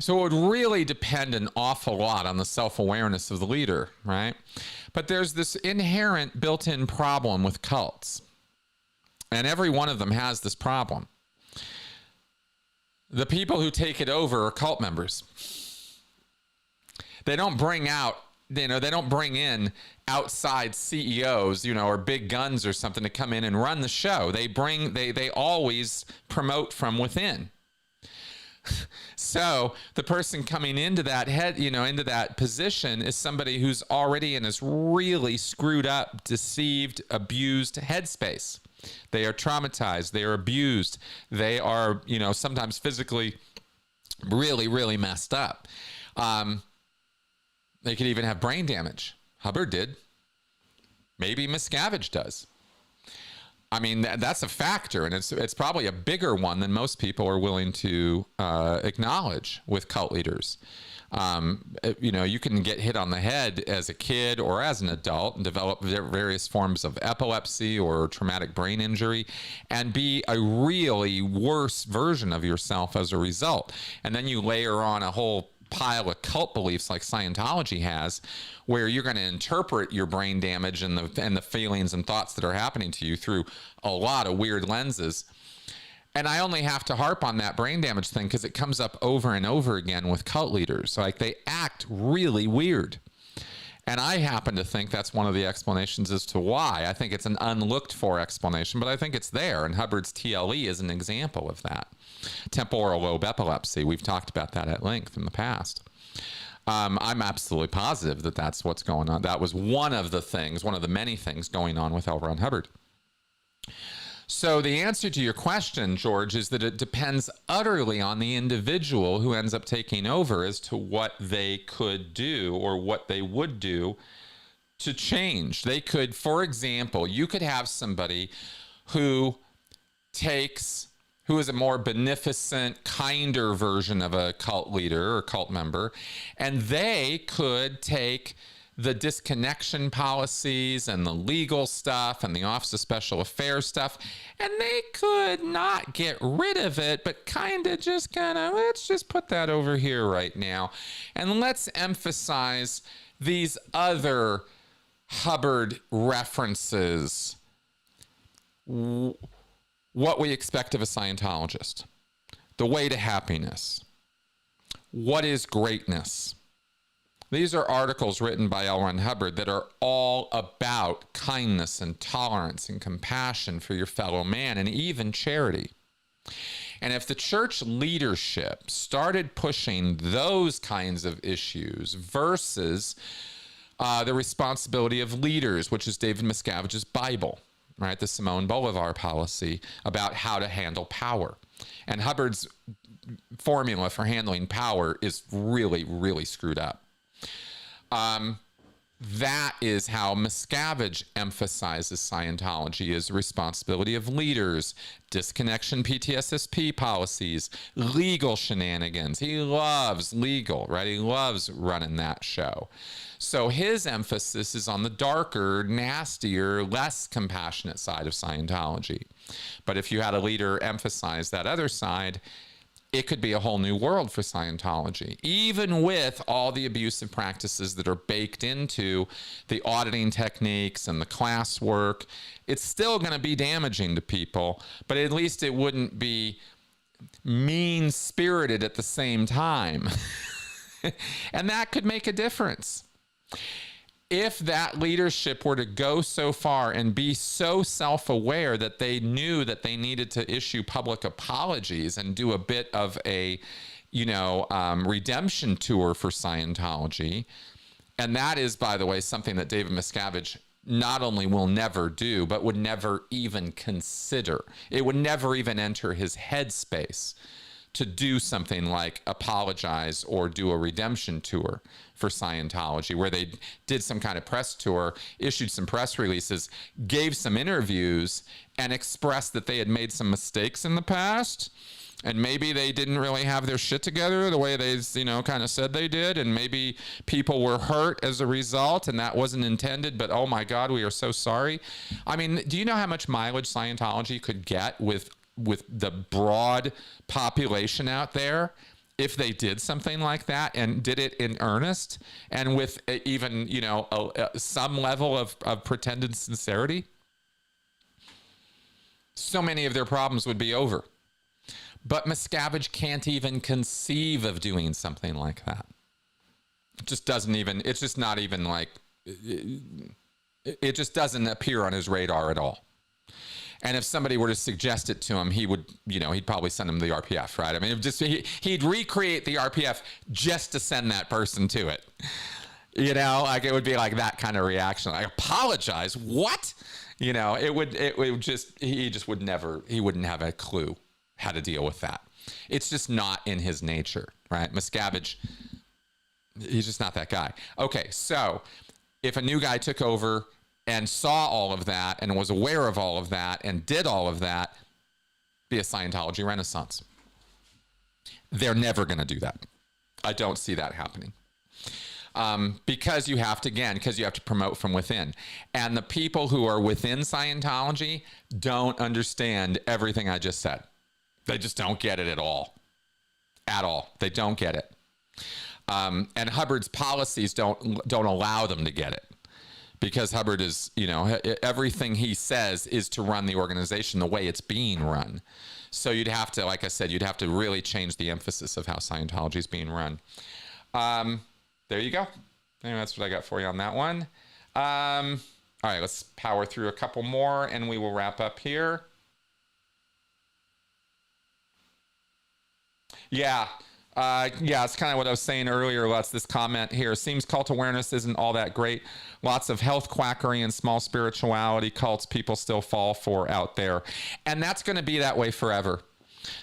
Speaker 1: So it would really depend an awful lot on the self-awareness of the leader, right? But there's this inherent built-in problem with cults. And every one of them has this problem. The people who take it over are cult members. They don't bring in outside CEOs, or big guns or something to come in and run the show. They always promote from within. So the person coming into that into that position is somebody who's already in this really screwed up, deceived, abused headspace. They are traumatized. They are abused. They are, sometimes physically really, really messed up. They could even have brain damage. Hubbard did. Maybe Miscavige does. I mean, that's a factor, and it's probably a bigger one than most people are willing to acknowledge with cult leaders. You can get hit on the head as a kid or as an adult and develop various forms of epilepsy or traumatic brain injury and be a really worse version of yourself as a result. And then you layer on a whole pile of cult beliefs like Scientology has, where you're going to interpret your brain damage and the feelings and thoughts that are happening to you through a lot of weird lenses. And I only have to harp on that brain damage thing because it comes up over and over again with cult leaders. Like, they act really weird. And I happen to think that's one of the explanations as to why. I think it's an unlooked for explanation, but I think it's there. And Hubbard's TLE is an example of that. Temporal lobe epilepsy. We've talked about that at length in the past. I'm absolutely positive that that's what's going on. That was one of the many things going on with L. Ron Hubbard. So the answer to your question, George, is that it depends utterly on the individual who ends up taking over as to what they could do or what they would do to change. They could, for example, you could have somebody who is a more beneficent, kinder version of a cult leader or cult member, and they could take the disconnection policies and the legal stuff and the Office of Special Affairs stuff, and they could not get rid of it, but let's just put that over here right now. And let's emphasize these other Hubbard references. What we expect of a Scientologist. The way to happiness. What is greatness? These are articles written by L. Ron Hubbard that are all about kindness and tolerance and compassion for your fellow man and even charity. And if the church leadership started pushing those kinds of issues versus the responsibility of leaders, which is David Miscavige's Bible, right? The Simone Bolivar policy about how to handle power. And Hubbard's formula for handling power is really, really screwed up. That is how Miscavige emphasizes Scientology, is the responsibility of leaders, disconnection PTSSP policies, legal shenanigans. He loves legal, right? He loves running that show. So his emphasis is on the darker, nastier, less compassionate side of Scientology. But if you had a leader emphasize that other side, it could be a whole new world for Scientology, even with all the abusive practices that are baked into the auditing techniques and the classwork. It's still going to be damaging to people, but at least it wouldn't be mean-spirited at the same time. And that could make a difference. If that leadership were to go so far and be so self-aware that they knew that they needed to issue public apologies and do a bit of a, redemption tour for Scientology, and that is, by the way, something that David Miscavige not only will never do, but would never even consider. It would never even enter his headspace to do something like apologize or do a redemption tour for Scientology, where they did some kind of press tour, issued some press releases, gave some interviews, and expressed that they had made some mistakes in the past. And maybe they didn't really have their shit together the way they, kind of said they did. And maybe people were hurt as a result, and that wasn't intended. But, oh, my God, we are so sorry. I mean, do you know how much mileage Scientology could get with the broad population out there if they did something like that and did it in earnest and with even, some level of pretended sincerity? So many of their problems would be over. But Miscavige can't even conceive of doing something like that. It just doesn't even, it's just not even like, it just doesn't appear on his radar at all. And if somebody were to suggest it to him, he would, he'd probably send him to the RPF, right? I mean, he'd recreate the RPF just to send that person to it. Like it would be like that kind of reaction. I apologize. What? It would just, he wouldn't have a clue how to deal with that. It's just not in his nature, right? Miscavige, he's just not that guy. Okay, so if a new guy took over and saw all of that and was aware of all of that and did all of that, be a Scientology renaissance. They're never going to do that. I don't see that happening. Because you have to promote from within. And the people who are within Scientology don't understand everything I just said. They just don't get it at all. At all. They don't get it. And Hubbard's policies don't allow them to get it. Because Hubbard is, everything he says is to run the organization the way it's being run. So you'd have to, like I said, you'd have to really change the emphasis of how Scientology is being run. There you go. Anyway, that's what I got for you on that one. All right, let's power through a couple more and we will wrap up here. Yeah, it's kind of what I was saying earlier. This comment here. Seems cult awareness isn't all that great. Lots of health quackery and small spirituality cults people still fall for out there. And that's going to be that way forever.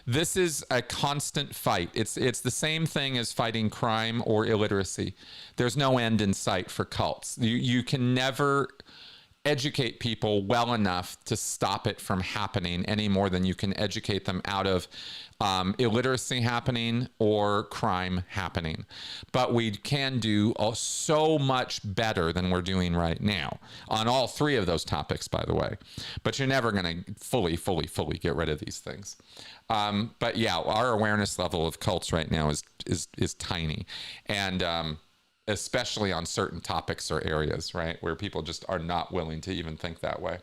Speaker 1: This is a constant fight. It's the same thing as fighting crime or illiteracy. There's no end in sight for cults. You can never educate people well enough to stop it from happening any more than you can educate them out of illiteracy happening or crime happening. But we can do so much better than we're doing right now on all three of those topics, by the way. But you're never going to fully get rid of these things. But yeah, our awareness level of cults right now is tiny. And especially on certain topics or areas, right, where people just are not willing to even think that way.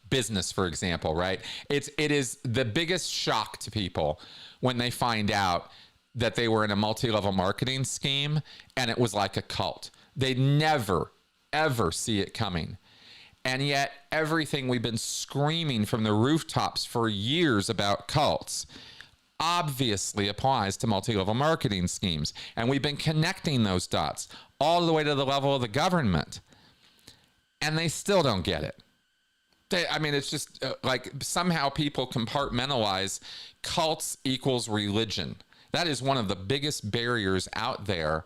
Speaker 1: Business, for example, right? It is the biggest shock to people when they find out that they were in a multi-level marketing scheme and it was like a cult. They never, ever see it coming. And yet everything we've been screaming from the rooftops for years about cults obviously applies to multi-level marketing schemes. And we've been connecting those dots all the way to the level of the government. And they still don't get it. It's just like somehow people compartmentalize cults equals religion. That is one of the biggest barriers out there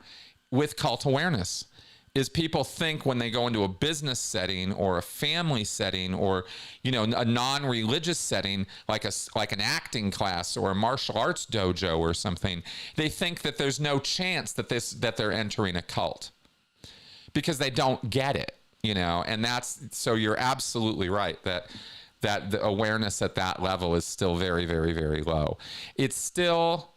Speaker 1: with cult awareness. Is people think when they go into a business setting or a family setting or, a non-religious setting, like an acting class or a martial arts dojo or something, they think that there's no chance that they're entering a cult because they don't get it, and so you're absolutely right that that the awareness at that level is still very, very, very low. It's still,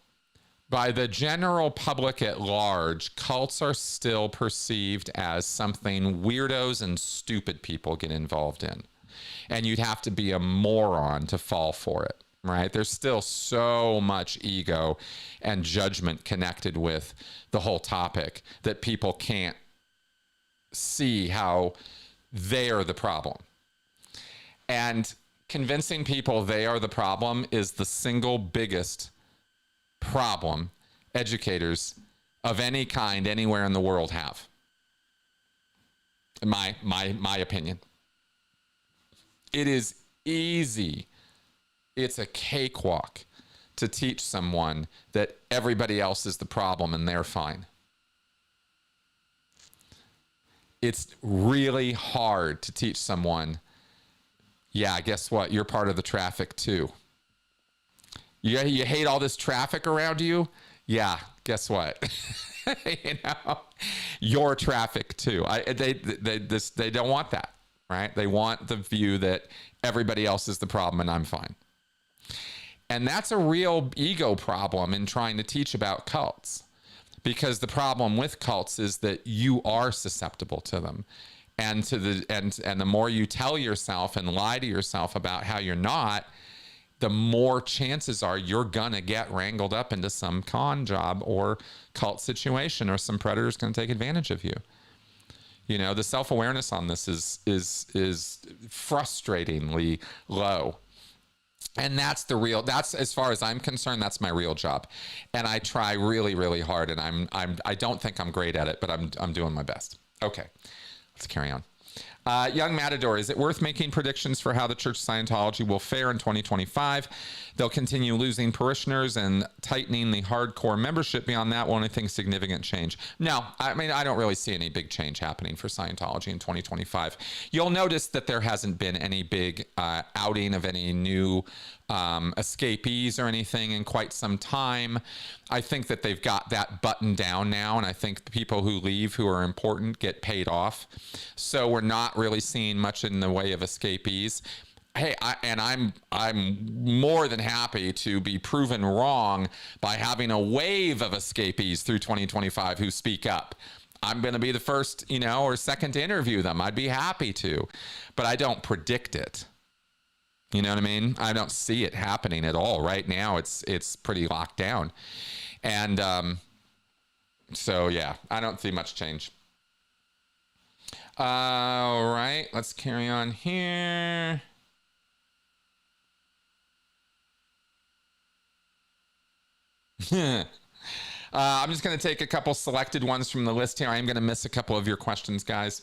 Speaker 1: by the general public at large, cults are still perceived as something weirdos and stupid people get involved in. And you'd have to be a moron to fall for it, right? There's still so much ego and judgment connected with the whole topic that people can't see how they are the problem. And convincing people they are the problem is the single biggest problem educators of any kind anywhere in the world have. In my opinion. It is easy. It's a cakewalk to teach someone that everybody else is the problem and they're fine. It's really hard to teach someone, yeah, guess what? You're part of the traffic too. You hate all this traffic around you? Yeah, guess what? You know, you're traffic too. They don't want that, right? They want the view that everybody else is the problem and I'm fine. And that's a real ego problem in trying to teach about cults. Because the problem with cults is that you are susceptible to them. And the more you tell yourself and lie to yourself about how you're not, the more chances are you're gonna get wrangled up into some con job or cult situation, or some predator's gonna take advantage of you. You know, the self-awareness on this is frustratingly low. And that's as far as I'm concerned, that's my real job. And I try really, really hard, and I don't think I'm great at it, but I'm doing my best. Okay, let's carry on. Young Matador, is it worth making predictions for how the Church of Scientology will fare in 2025? They'll continue losing parishioners and tightening the hardcore membership. Beyond that, will anything significant change? No, I mean, I don't really see any big change happening for Scientology in 2025. You'll notice that there hasn't been any big outing of any new escapees or anything in quite some time. I think that they've got that buttoned down now, and I think the people who leave who are important get paid off. So we're not really seeing much in the way of escapees. Hey, I'm more than happy to be proven wrong by having a wave of escapees through 2025 who speak up. I'm going to be the first, or second to interview them. I'd be happy to, but I don't predict it. You know what I mean? I don't see it happening at all. Right now, it's pretty locked down. And so, yeah, I don't see much change. All right, let's carry on here. I'm just going to take a couple selected ones from the list here. I am going to miss a couple of your questions, guys.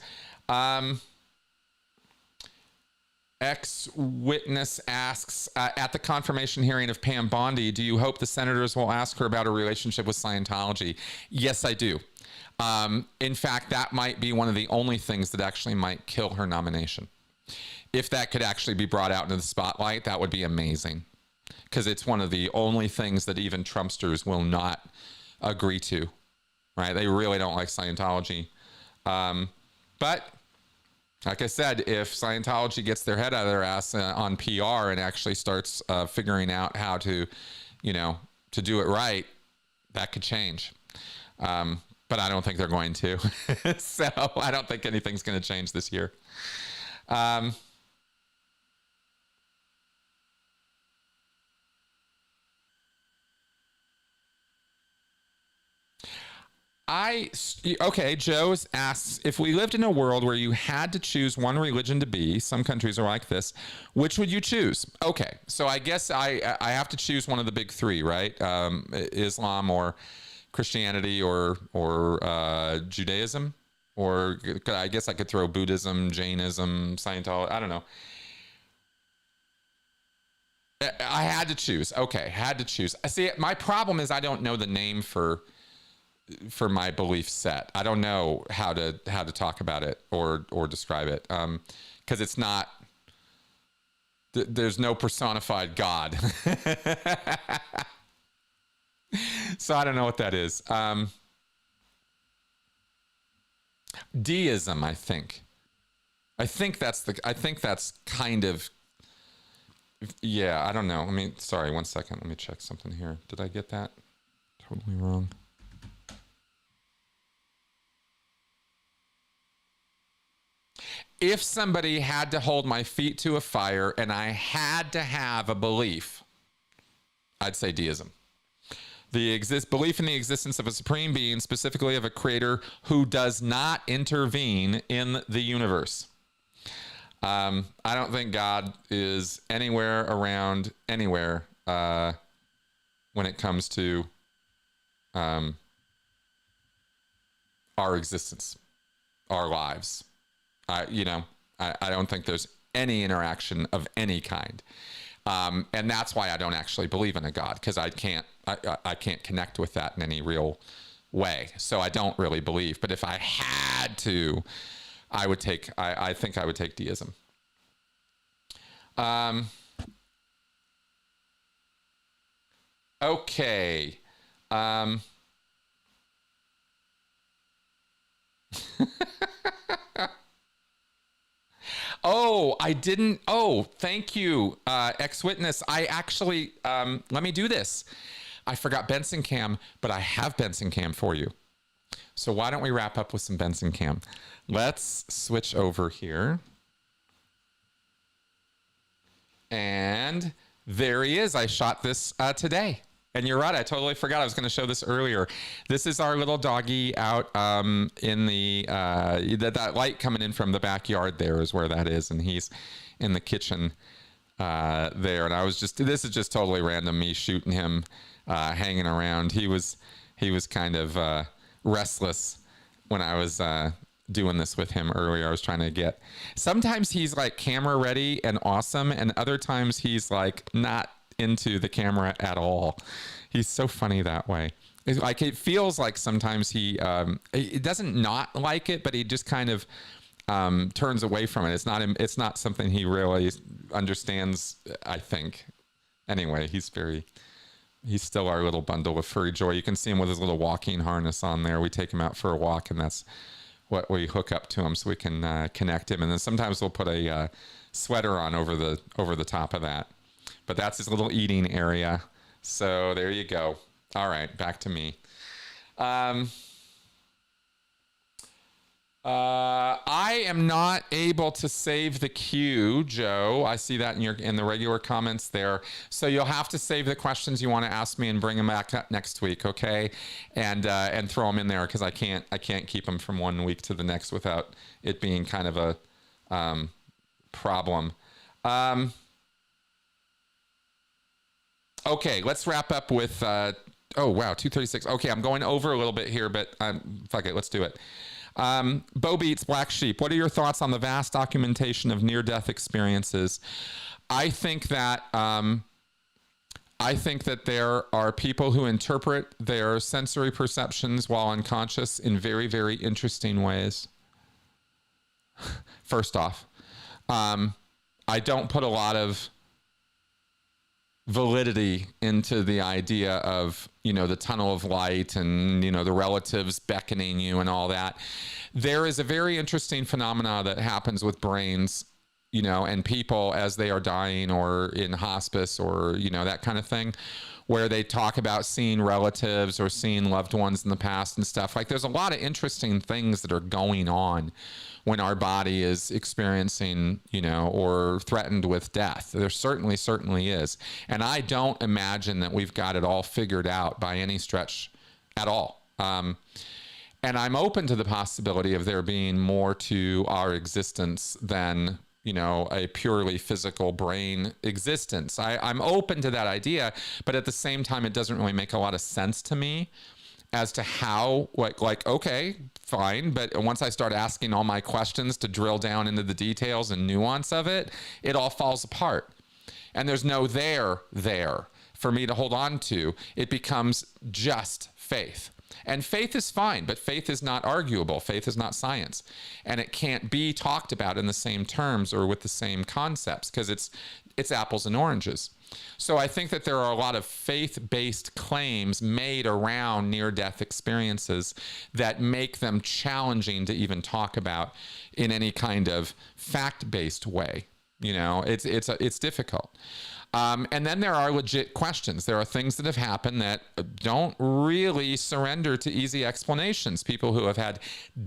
Speaker 1: Ex-witness asks, at the confirmation hearing of Pam Bondi, do you hope the senators will ask her about her relationship with Scientology? Yes, I do. In fact, that might be one of the only things that actually might kill her nomination. If that could actually be brought out into the spotlight, that would be amazing. Because it's one of the only things that even Trumpsters will not agree to, right? They really don't like Scientology. But like I said, if Scientology gets their head out of their ass on PR and actually starts figuring out how to, to do it right, that could change. But I don't think they're going to. So I don't think anything's going to change this year. Okay, Joe asks, if we lived in a world where you had to choose one religion to be, some countries are like this, which would you choose? Okay, so I guess I have to choose one of the big three, right? Islam or Christianity or Judaism, or I guess I could throw Buddhism, Jainism, Scientology, I don't know. I had to choose. Okay, had to choose. See, my problem is I don't know the name for my belief set. I don't know how to talk about it or describe it, because it's not. There's no personified God, so I don't know what that is. Deism, I think. I think that's kind of Yeah, I don't know. Sorry, 1 second. Let me check something here. Did I get that totally wrong? If somebody had to hold my feet to a fire and I had to have a belief, I'd say deism. Belief in the existence of a supreme being, specifically of a creator who does not intervene in the universe. I don't think God is anywhere around anywhere when it comes to our existence, our lives. I don't think there's any interaction of any kind. And that's why I don't actually believe in a God, because I can't connect with that in any real way. So I don't really believe. But if I had to, I think I would take deism. Okay. Oh, I didn't. Oh, thank you, ex-witness. I actually, let me do this. I forgot Benson Cam, but I have Benson Cam for you. So why don't we wrap up with some Benson Cam? Let's switch over here. And there he is. I shot this today. And you're right, I totally forgot. I was going to show this earlier. This is our little doggy out in the, that light coming in from the backyard there is where that is. And he's in the kitchen there. And this is just totally random, me shooting him, hanging around. He was kind of restless when I was doing this with him earlier. I was trying to get, sometimes he's like camera ready and awesome. And other times he's like not into the camera at all. He's so funny that way. It feels like sometimes he doesn't not like it, but he just kind of turns away from it. It's not something he really understands, I think. Anyway, he's still our little bundle of furry joy. You can see him with his little walking harness on there. We take him out for a walk, and that's what we hook up to him so we can connect him. And then sometimes we'll put a sweater on over the top of that. But that's his little eating area. So there you go. All right, back to me. I am not able to save the queue, Joe. I see that in the regular comments there. So you'll have to save the questions you want to ask me and bring them back up next week, okay? And throw them in there, because I can't keep them from 1 week to the next without it being kind of a problem. Okay, let's wrap up with, oh, wow, 2:36. Okay, I'm going over a little bit here, but fuck it, let's do it. Bo Beats, Black Sheep, what are your thoughts on the vast documentation of near-death experiences? I think that there are people who interpret their sensory perceptions while unconscious in very, very interesting ways. First off, I don't put a lot of validity into the idea of, the tunnel of light and, the relatives beckoning you and all that. There is a very interesting phenomena that happens with brains, and people as they are dying or in hospice or, that kind of thing, where they talk about seeing relatives or seeing loved ones in the past and stuff. Like, there's a lot of interesting things that are going on when our body is experiencing, or threatened with death. There certainly is. And I don't imagine that we've got it all figured out by any stretch at all. And I'm open to the possibility of there being more to our existence than, a purely physical brain existence. I'm open to that idea, but at the same time, it doesn't really make a lot of sense to me as to how, like, okay, fine. But once I start asking all my questions to drill down into the details and nuance of it, it all falls apart. And there's no there for me to hold on to. It becomes just faith. And faith is fine, but faith is not arguable. Faith is not science. And it can't be talked about in the same terms or with the same concepts, because it's apples and oranges. So I think that there are a lot of faith-based claims made around near-death experiences that make them challenging to even talk about in any kind of fact-based way. It's difficult. And then there are legit questions. There are things that have happened that don't really surrender to easy explanations. People who have had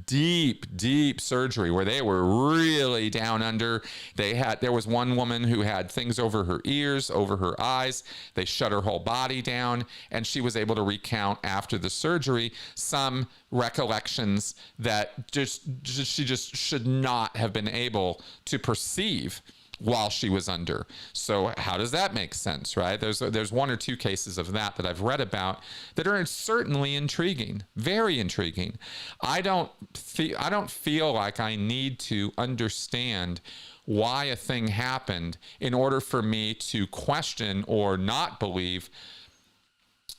Speaker 1: deep, deep surgery where they were really down under. There was one woman who had things over her ears, over her eyes. They shut her whole body down, and she was able to recount after the surgery some recollections that she just should not have been able to perceive while she was under. So how does that make sense, right? There's one or two cases of that I've read about that are certainly intriguing, very intriguing. I don't feel like I need to understand why a thing happened in order for me to question or not believe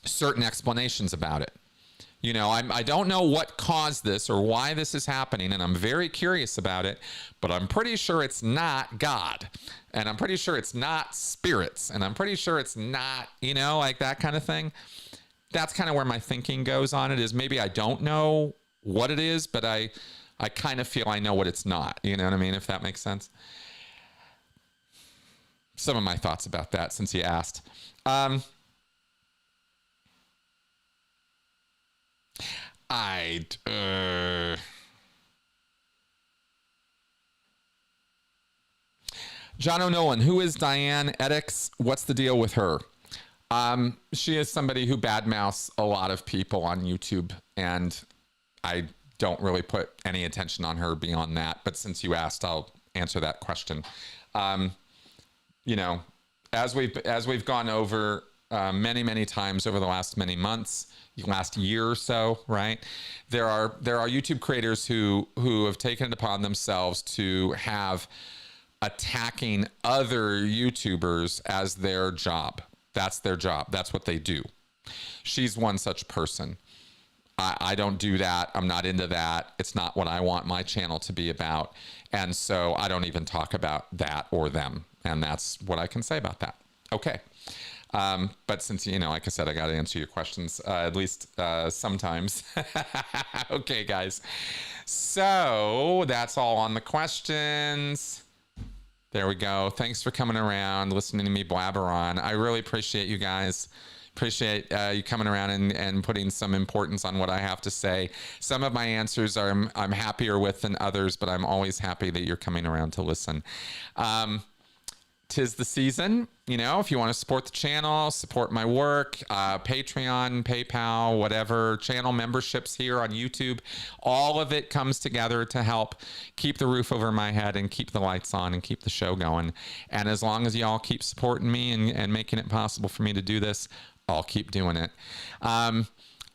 Speaker 1: certain explanations about it. I don't know what caused this or why this is happening, and I'm very curious about it, but I'm pretty sure it's not God, and I'm pretty sure it's not spirits, and I'm pretty sure it's not, like that kind of thing. That's kind of where my thinking goes on it, is maybe I don't know what it is, but I kind of feel I know what it's not. You know what I mean? If that makes sense. Some of my thoughts about that since you asked. John O'Nolan, who is Diane Eddix? What's the deal with her? She is somebody who badmouths a lot of people on YouTube, and I don't really put any attention on her beyond that. But since you asked, I'll answer that question. As we've gone over many, many times over the last many months, last year or so, right? There are YouTube creators who have taken it upon themselves to have attacking other YouTubers as their job. That's their job. That's what they do. She's one such person. I don't do that. I'm not into that. It's not what I want my channel to be about. And so I don't even talk about that or them. And that's what I can say about that. Okay. But since, like I said, I got to answer your questions, at least sometimes. Okay, guys. So that's all on the questions. There we go. Thanks for coming around, listening to me blabber on. I really appreciate you guys. Appreciate you coming around and putting some importance on what I have to say. Some of my answers I'm happier with than others, but I'm always happy that you're coming around to listen. 'Tis the season, if you want to support the channel, support my work, Patreon, PayPal, whatever, channel memberships here on YouTube, all of it comes together to help keep the roof over my head and keep the lights on and keep the show going. And as long as y'all keep supporting me and making it possible for me to do this, I'll keep doing it.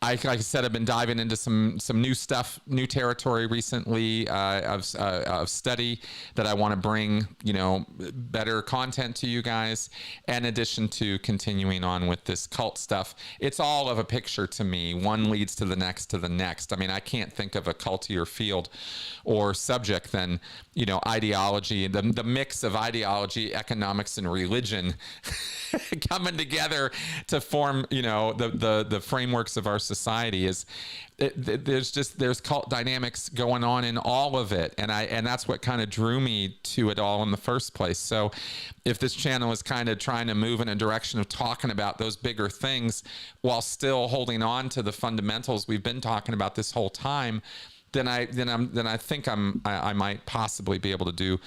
Speaker 1: Like I said, I've been diving into some new stuff, new territory recently of study that I want to bring, better content to you guys, in addition to continuing on with this cult stuff. It's all of a picture to me. One leads to the next to the next. I mean, I can't think of a cultier field or subject than, ideology, the mix of ideology, economics, and religion coming together to form, the frameworks of our society. There's cult dynamics going on in all of it, and that's what kind of drew me to it all in the first place. So if this channel is kind of trying to move in a direction of talking about those bigger things while still holding on to the fundamentals we've been talking about this whole time, then I think I might possibly be able to do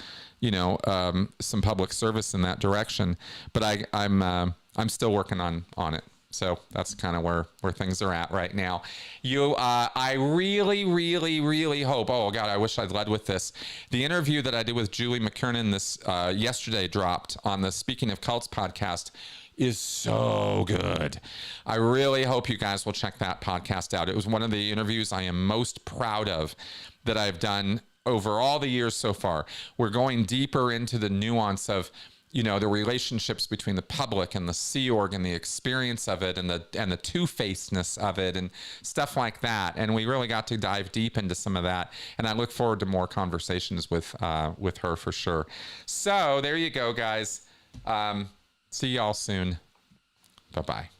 Speaker 1: some public service in that direction. But I'm still working on it. So that's kind of where things are at right now. I really, really, really hope, oh God, I wish I'd led with this. The interview that I did with Julie McKernan yesterday dropped on the Speaking of Cults podcast is so good. I really hope you guys will check that podcast out. It was one of the interviews I am most proud of that I've done over all the years so far. We're going deeper into the nuance of the relationships between the public and the Sea Org and the experience of it and the two-facedness of it and stuff like that. And we really got to dive deep into some of that. And I look forward to more conversations with her for sure. So there you go, guys. See y'all soon. Bye-bye.